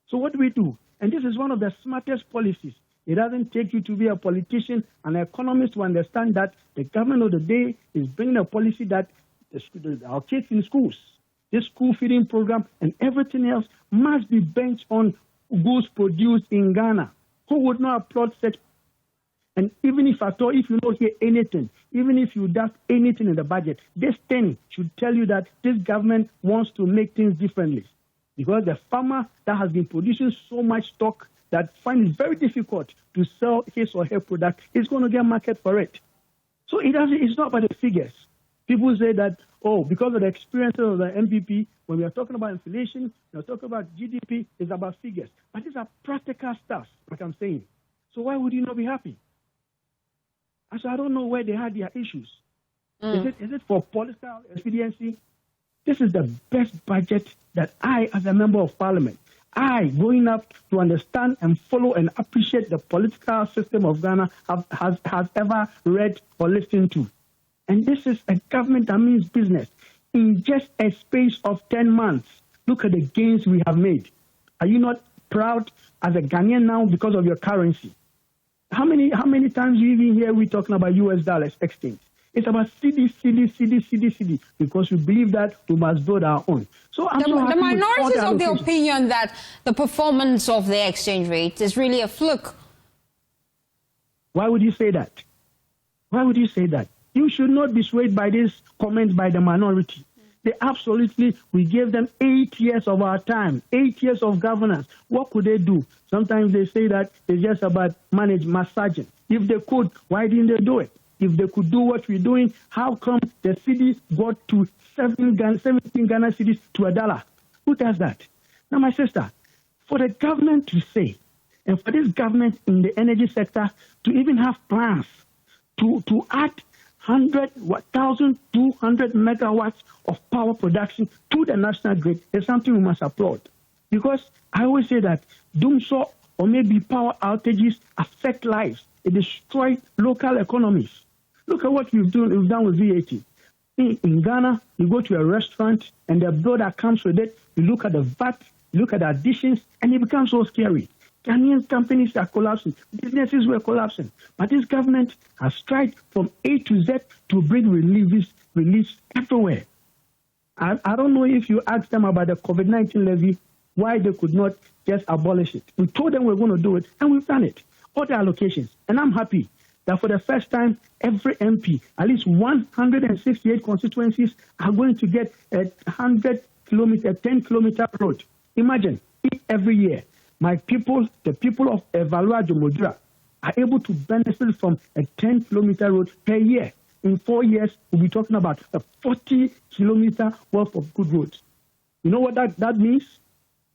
So what do? And this is one of the smartest policies. It doesn't take you to be a politician, an economist, to understand that the government of the day is bringing a policy that our kids in schools, this school feeding program and everything else must be based on goods produced in Ghana. Who would not applaud such? And even if at all, if you don't hear anything, even if you doubt anything in the budget, this thing should tell you that this government wants to make things differently. Because the farmer that has been producing so much stock that finds it very difficult to sell his or her product is going to get market for it. So it's not about the figures. People say that, because of the experiences of the MPP, when we are talking about inflation, we are talking about GDP, it's about figures. But these are practical stuff, like I'm saying. So why would you not be happy? I don't know where they had their issues. Is it for political expediency? This is the best budget that I, as a member of parliament, growing up to understand and follow and appreciate the political system of Ghana, has ever read or listened to. And this is a government that means business. In just a space of 10 months, look at the gains we have made. Are you not proud as a Ghanaian now because of your currency? How many times you even hear we talking about US dollars exchange? It's about CD, because we believe that we must build our own. So the minority is of the opinion that the performance of the exchange rate is really a fluke. Why would you say that? You should not be swayed by this comment by the minority. We gave them 8 years of our time, 8 years of governance. What could they do? Sometimes they say that it's just about massaging. If they could, why didn't they do it? If they could do what we're doing, how come the city got to 17 Ghana cedis to $1? Who does that? Now, my sister, for the government to say, and for this government in the energy sector to even have plans to add 1,200 megawatts of power production to the national grid is something we must applaud. Because I always say that doomsday or maybe power outages affect lives. It destroys local economies. Look at what we've done with VAT. In Ghana, you go to a restaurant and the bill that comes with it, you look at the VAT, you look at the additions, and it becomes so scary. Ghanaian companies are collapsing. Businesses were collapsing. But this government has tried from A to Z to bring relief everywhere. I don't know if you asked them about the COVID-19 levy, why they could not just abolish it. We told them we're going to do it, and we've done it. All the allocations. And I'm happy that for the first time, every MP, at least 168 constituencies, are going to get a 10-kilometer road. Imagine, every year, my people, the people of Evalua Jomodura, are able to benefit from a 10-kilometer road per year. In 4 years, we'll be talking about a 40-kilometer worth of good roads. You know what that means?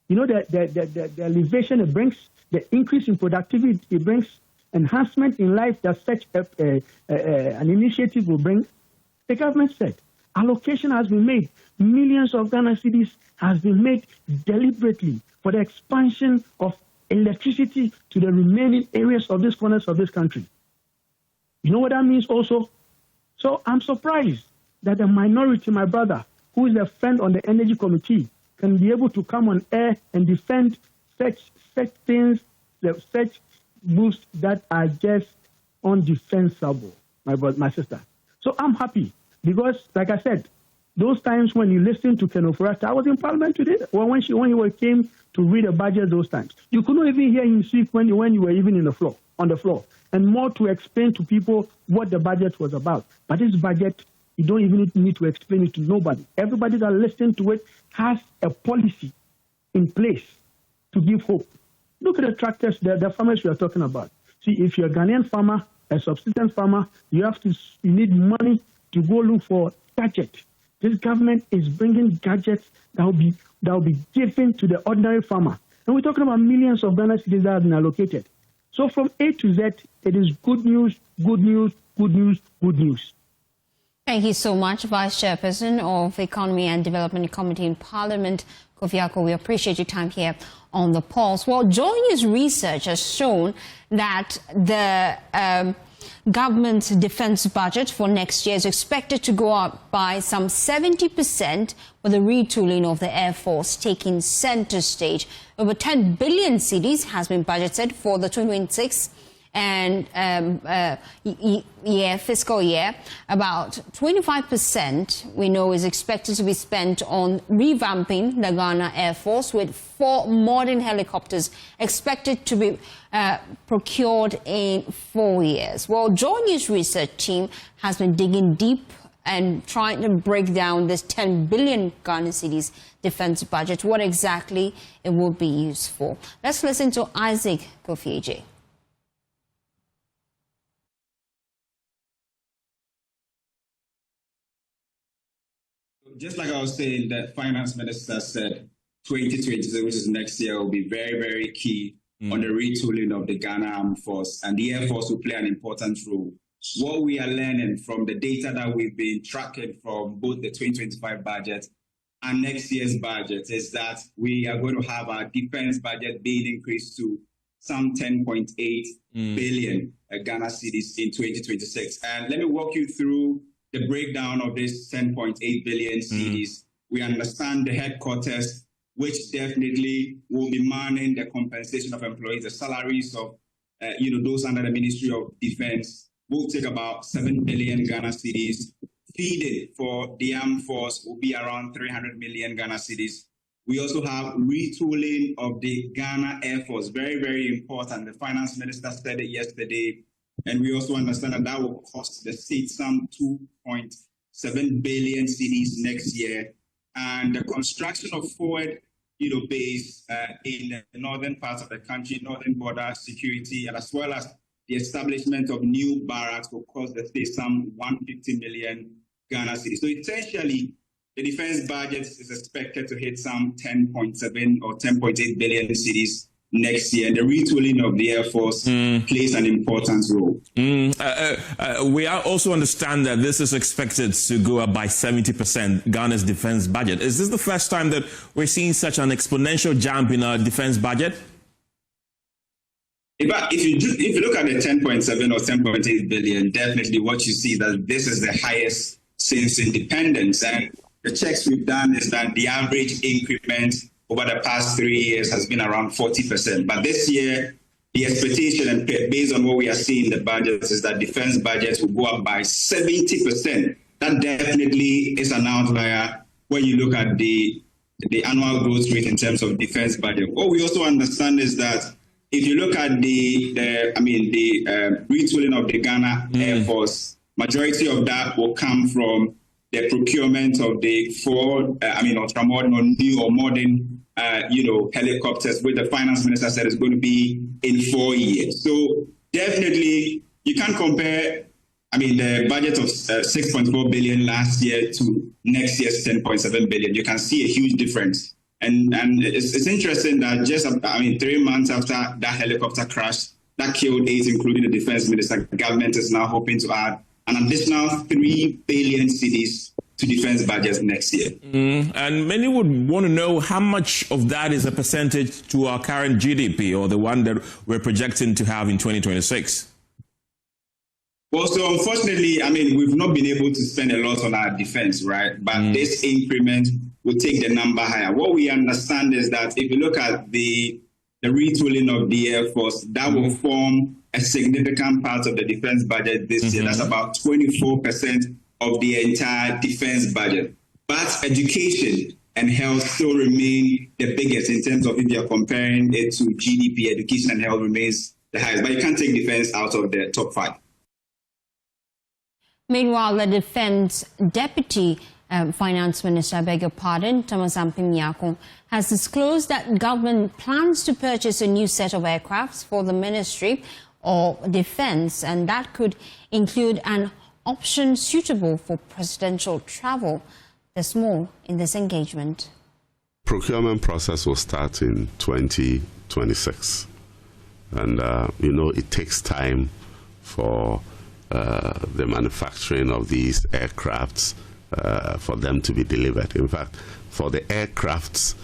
You know the elevation it brings, the increase in productivity it brings, enhancement in life that such an initiative will bring. The government said allocation has been made. Millions of Ghana cedis has been made deliberately for the expansion of electricity to the remaining areas of these corners of this country. You know what that means also? So I'm surprised that the minority, my brother, who is a friend on the Energy Committee, can be able to come on air and defend such things, such moves that are just undefensible, my sister. So I'm happy because, like I said, those times when you listen to Ken Ofurata, I was in Parliament today. Well, when he came to read a budget, those times you couldn't even hear him speak when you were even on the floor, and more to explain to people what the budget was about. But this budget, you don't even need to explain it to nobody. Everybody that listens to it has a policy in place to give hope. Look at the tractors, the farmers we are talking about. See, if you're a Ghanaian farmer, a subsistence farmer, you need money to go look for gadgets. This government is bringing gadgets that will be given to the ordinary farmer. And we're talking about millions of Ghana cedis that have been allocated. So from A to Z, it is good news, good news, good news, good news. Thank you so much, Vice Chairperson of Economy and Development Committee in Parliament, Kofi Ako. We appreciate your time here on the Pulse. Well, JoyNews research has shown that the government's defense budget for next year is expected to go up by some 70%, with the retooling of the Air Force taking center stage. Over 10 billion cedis has been budgeted for the 2026 and fiscal year. About 25% we know is expected to be spent on revamping the Ghana Air Force, with 4 modern helicopters expected to be procured in 4 years. Well, JoyNews research team has been digging deep and trying to break down this 10 billion Ghana cedis defense budget, what exactly it will be used for. Let's listen to Isaac Kofi. Just like I was saying, the finance minister said 2026, which is next year, will be very, very key on the retooling of the Ghana Armed Force, and the Air Force will play an important role. What we are learning from the data that we've been tracking from both the 2025 budget and next year's budget is that we are going to have our defense budget being increased to some 10.8 billion Ghana cedis in 2026. And let me walk you through the breakdown of this 10.8 billion cedis. We understand the headquarters, which definitely will be manning the compensation of employees, the salaries of those under the Ministry of Defense will take about 7 billion Ghana cedis. Feeding for the armed force will be around 300 million Ghana cedis. We also have retooling of the Ghana Air Force, very, very important. The finance minister said it yesterday. And we also understand that will cost the state some 2.7 billion cedis next year. and the construction of forward base in the northern parts of the country, northern border security, and as well as the establishment of new barracks will cost the state some 150 million Ghana cedis. So essentially, the defense budget is expected to hit some 10.7 or 10.8 billion cedis next year, and the retooling of the Air Force plays an important role. We also understand that this is expected to go up by 70%, Ghana's defense budget. Is this the first time that we're seeing such an exponential jump in our defense budget? If you look at the 10.7 or 10.8 billion, definitely what you see that this is the highest since independence. And the checks we've done is that the average increment over the past 3 years has been around 40%. But this year, the expectation, and based on what we are seeing in the budgets, is that defense budgets will go up by 70%. That definitely is an outlier when you look at the annual growth rate in terms of defense budget. What we also understand is that if you look at the retooling of the Ghana Air Force, majority of that will come from the procurement of the ultra-modern or new or modern helicopters, which the finance minister said is going to be in 4 years. So definitely you can't compare, the budget of 6.4 billion last year to next year's 10.7 billion. You can see a huge difference. And it's interesting that just, 3 months after that helicopter crash that killed 8, including the defense minister, the government is now hoping to add an additional 3 billion cedis to defense budgets next year. And many would want to know how much of that is a percentage to our current GDP, or the one that we're projecting to have in 2026. Well, so unfortunately, we've not been able to spend a lot on our defense, right? But this increment will take the number higher. What we understand is that if you look at the retooling of the Air Force, that will form a significant part of the defense budget this year. That's about 24% of the entire defense budget. But education and health still remain the biggest in terms of, if you're comparing it to GDP, education and health remains the highest. But you can't take defense out of the top 5. Meanwhile, the Defense Deputy Finance Minister, I beg your pardon, Thomas Ampim-Nyako, has disclosed that government plans to purchase a new set of aircrafts for the Ministry of Defense, and that could include an option suitable for presidential travel. There's more in this engagement. Procurement process will start in 2026, and it takes time for the manufacturing of these aircrafts for them to be delivered. In fact, for the aircrafts,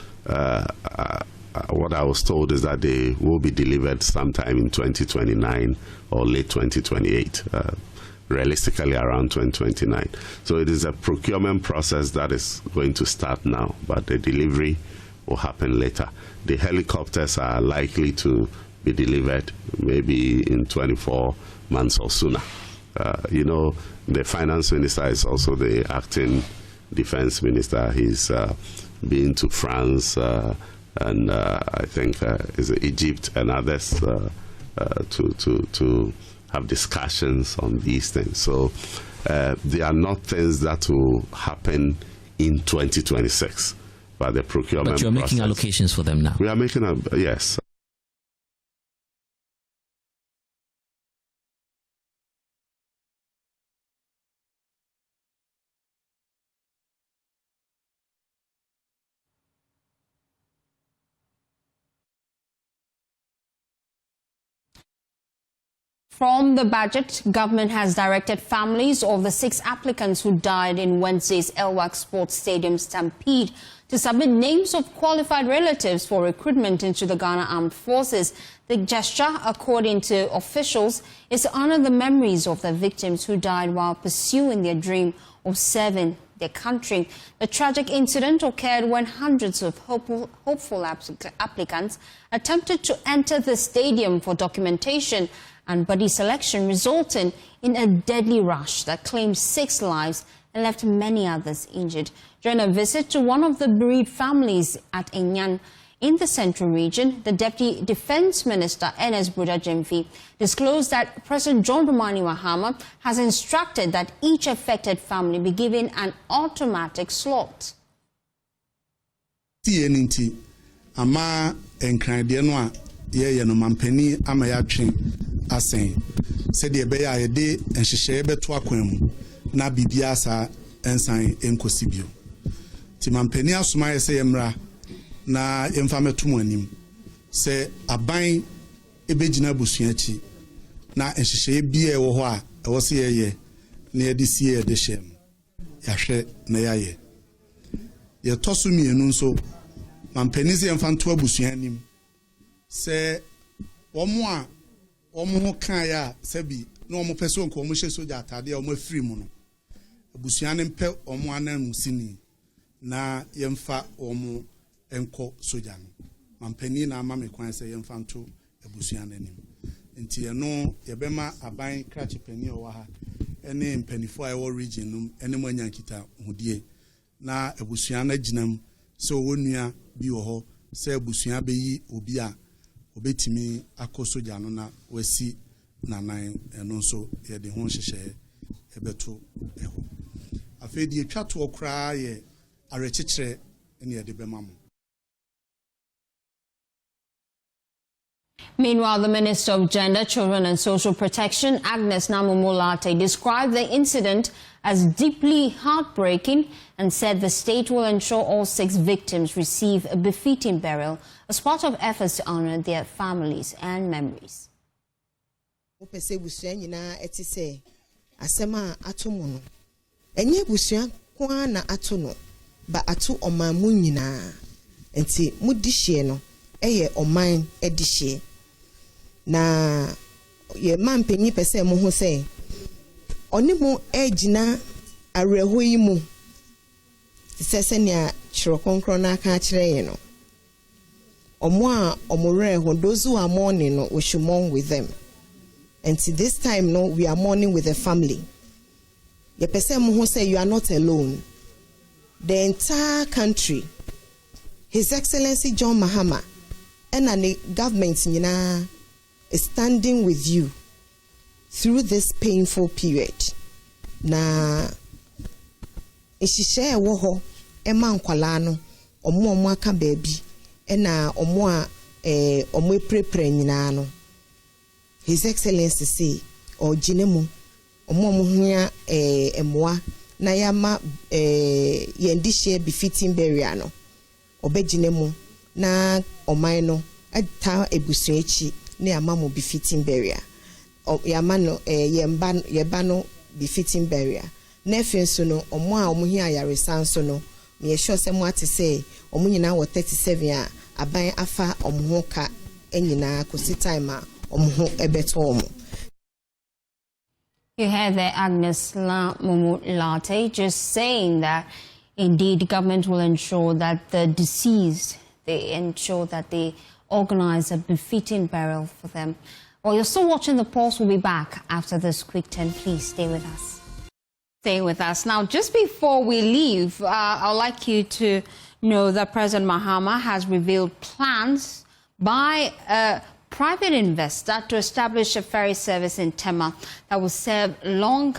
what I was told is that they will be delivered sometime in 2029 or late 2028, realistically around 2029. So it is a procurement process that is going to start now, but the delivery will happen later. The helicopters are likely to be delivered maybe in 24 months or sooner. The finance minister is also the acting defense minister. He's been to France and I think is Egypt and others to have discussions on these things. So they are not things that will happen in 2026, but the procurement. But you're making allocations for them now. We are making yes. From the budget, government has directed families of the 6 applicants who died in Wednesday's Elwak Sports Stadium stampede to submit names of qualified relatives for recruitment into the Ghana Armed Forces. The gesture, according to officials, is to honor the memories of the victims who died while pursuing their dream of serving their country. The tragic incident occurred when hundreds of hopeful applicants attempted to enter the stadium for documentation and body selection, resulting in a deadly rush that claimed 6 lives and left many others injured. During a visit to one of the bereaved families at Enyan in the Central Region, the Deputy Defense Minister, Ernest Bruda Gyamfi, disclosed that President John Dramani Mahama has instructed that each affected family be given an automatic slot. still anything. Ama enkrandeɛ no a yɛyɛ no mampani ama yɛatwe asɛn sɛdeɛ ɛbɛyɛ a yɛde nhyehyɛeɛ bɛto akwan mu na biribiara saa ɛnsan nkɔsi bio nti mampani asoma yɛ sɛ yɛmmra na yɛmfa mɛto mu anim sɛ aban ɛbɛgyina abusua akyi na nhyehyɛeɛ biara ɛwɔ hɔ a ɛwɔ sɛ yɛyɛ na yɛde sie yɛde hyɛ no yɛahwɛ na yɛayɛ yɛtɔ so mmienu nso mampani sɛ yɛmfa nto abusua anim sɛ wɔn a wɔn ho kaeɛ a sɛbi na wɔn pɛ sɛ wɔn hyɛ sogya ataadeɛ a wɔn afiri mu no abusua no mpɛ wɔn anan sini na yɛmfa wɔn nkɔ sogya no mampani na ama me kwan sɛ yɛmfa nto abusua no anim nti yɛno yɛbɛma aban krakye pani a ɔwɔ ha ɛne mpanifo a ɛwɔ region no ɛne mo anya nkita hodie na abusua no agyina mu sɛ ɔwɔ nua bi wɔ hɔ sɛ abusua bɛyi obi a obetimi akɔ sogya no na wasi nanan ɛno nso yɛde ho hyehyɛ ɛbɛto ɛhɔ afei deɛ atwa toɔ koraa yɛ awerɛkyekyerɛ ne yɛde bɛma mo. Meanwhile, the Minister of Gender, Children and Social Protection, Agnes Namumulate, described the incident as deeply heartbreaking and said the state will ensure all 6 victims receive a befitting burial as part of efforts to honor their families and memories. Na ye man penyi pese mo ho se oni mo agina areho yi mu se nea kyerɛ konkron na aka kyerɛ ye no omo a reho those who are mourning no we should mourn with them, and this time no we are mourning with the family. Ye pese mo ho say you are not alone. The entire country, His Excellency John Mahama and the government nyina is standing with you through this painful period. Na ehihye ewo ho ema nkwala no omo aka baabi na omo a omo eprepre nyina no His Excellency say ojinemu omo hia emoa na yama yendi share befitting burial no obejinemu na oman no ata ebusu echi ne amamo befitting burial yamano yeba no befitting burial nefe nso no omo a omo hia yaresa nso no me sure se mo ate say omo nyina wo 37 a aban afa omo ho ka enyina kosi time a omo ho ebeto omo. You heard there Agnes Namumulate just saying that indeed government will ensure that the deceased, they ensure that they organize a befitting burial for them. Well, you're still watching The Pulse. We'll be back after this quick 10. Please stay with us. Stay with us. Now, just before we leave, I'd like you to know that President Mahama has revealed plans by a private investor to establish a ferry service in Tema that will serve along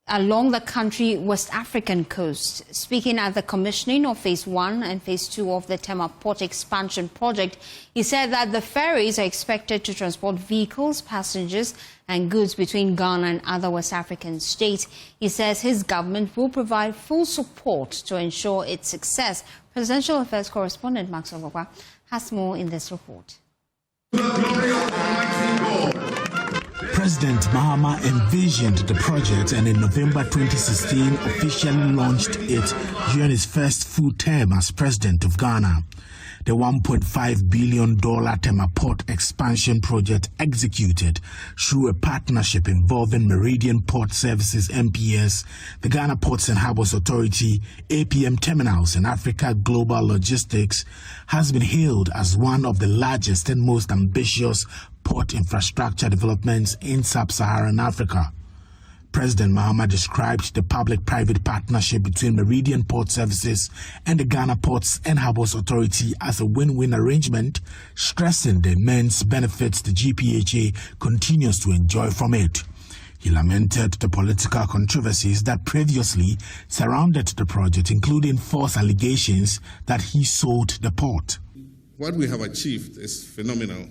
the country West African coast. Speaking at the commissioning of Phase 1 and Phase 2 of the Tema Port Expansion Project, he said that the ferries are expected to transport vehicles, passengers and goods between Ghana and other West African states. He says his government will provide full support to ensure its success. Presidential Affairs correspondent Max Obokwa has more in this report. President Mahama envisioned the project and in November 2016 officially launched it during his first full term as president of Ghana. The $1.5 billion Tema Port Expansion Project executed through a partnership involving Meridian Port Services MPS, the Ghana Ports and Harbours Authority, APM Terminals and Africa Global Logistics has been hailed as one of the largest and most ambitious port infrastructure developments in sub-Saharan Africa. President Mahama described the public-private partnership between Meridian Port Services and the Ghana Ports and Harbours Authority as a win-win arrangement, stressing the immense benefits the GPHA continues to enjoy from it. He lamented the political controversies that previously surrounded the project, including false allegations that he sold the port. What we have achieved is phenomenal,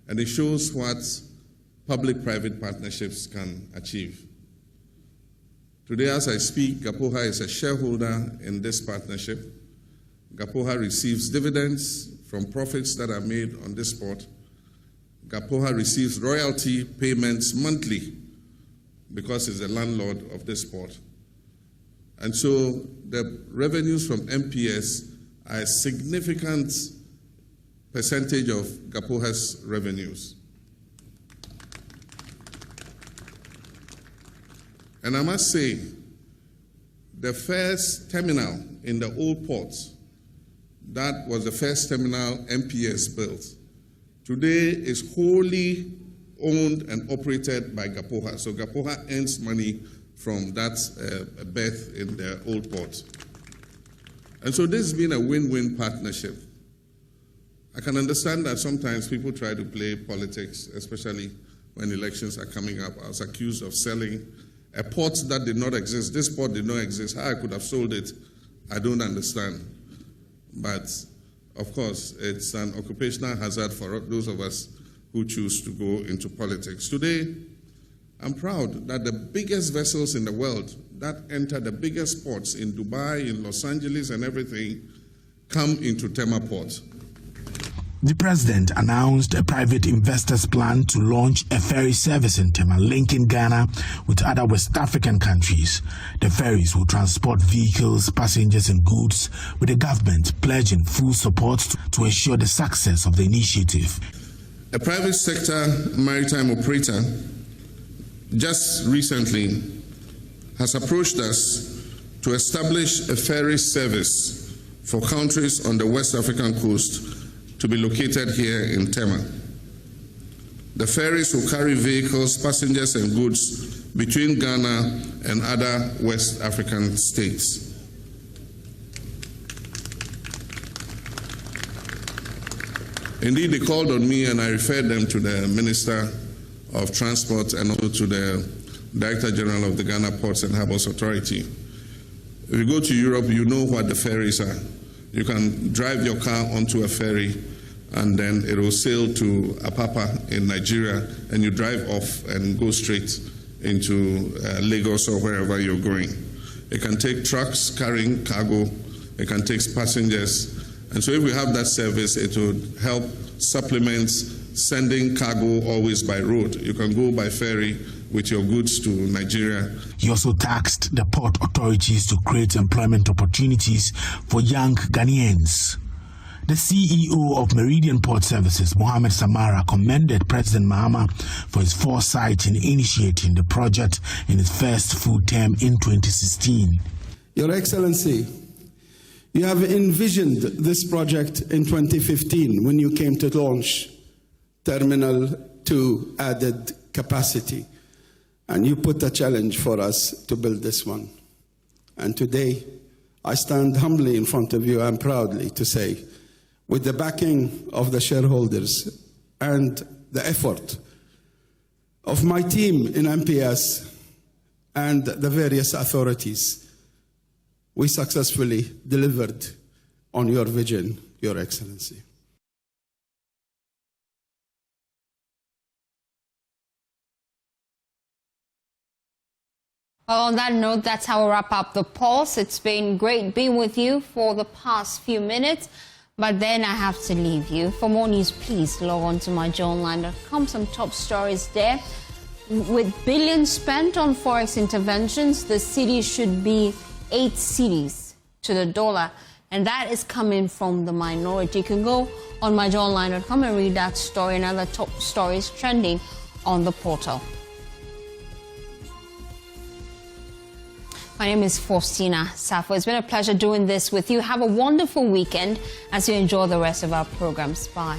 and it shows what public-private partnerships can achieve. Today, as I speak, Gapoha is a shareholder in this partnership. Gapoha receives dividends from profits that are made on this port. Gapoha receives royalty payments monthly because it's the landlord of this port. And so the revenues from MPS are a significant percentage of Gapoha's revenues. And I must say, the first terminal in the old port, that was the first terminal MPS built, today is wholly owned and operated by Gapoha. So Gapoha earns money from that berth in the old port. And so this has been a win-win partnership. I can understand that sometimes people try to play politics, especially when elections are coming up. I was accused of selling a port that did not exist. This port did not exist. How I could have sold it, I don't understand. But, of course, it's an occupational hazard for those of us who choose to go into politics. Today, I'm proud that the biggest vessels in the world that enter the biggest ports in Dubai, in Los Angeles, and everything come into Tema Port. The president announced a private investor's plan to launch a ferry service in Tema, linking Ghana with other West African countries. The ferries will transport vehicles, passengers, and goods, with the government pledging full support to ensure the success of the initiative. A private sector maritime operator just recently has approached us to establish a ferry service for countries on the West African coast to be located here in Tema. The ferries will carry vehicles, passengers, and goods between Ghana and other West African states. Indeed, they called on me and I referred them to the Minister of Transport and also to the Director General of the Ghana Ports and Harbours Authority. If you go to Europe, you know what the ferries are. You can drive your car onto a ferry and then it will sail to Apapa in Nigeria and you drive off and go straight into Lagos or wherever you're going. It can take trucks carrying cargo, it can take passengers, and so if we have that service, it would help supplement sending cargo always by road. You can go by ferry with your goods to Nigeria. He also tasked the port authorities to create employment opportunities for young Ghanaians. The CEO of Meridian Port Services, Mohamed Samara, commended President Mahama for his foresight in initiating the project in his first full term in 2016. Your Excellency, you have envisioned this project in 2015 when you came to launch Terminal 2 added capacity, and you put a challenge for us to build this one. And today, I stand humbly in front of you and proudly to say, with the backing of the shareholders and the effort of my team in MPS and the various authorities, we successfully delivered on your vision, Your Excellency. Well, on that note, that's how we wrap up the Pulse. It's been great being with you for the past few minutes, but then I have to leave you. For more news, please log on to myjoyonline.com. Some top stories there. With billions spent on forex interventions, the cedi should be 8 cedis to the dollar, and that is coming from the minority. You can go on myjoyonline.com and read that story and other top stories trending on the portal. My name is Faustina Safo. It's been a pleasure doing this with you. Have a wonderful weekend as you enjoy the rest of our programs. Bye.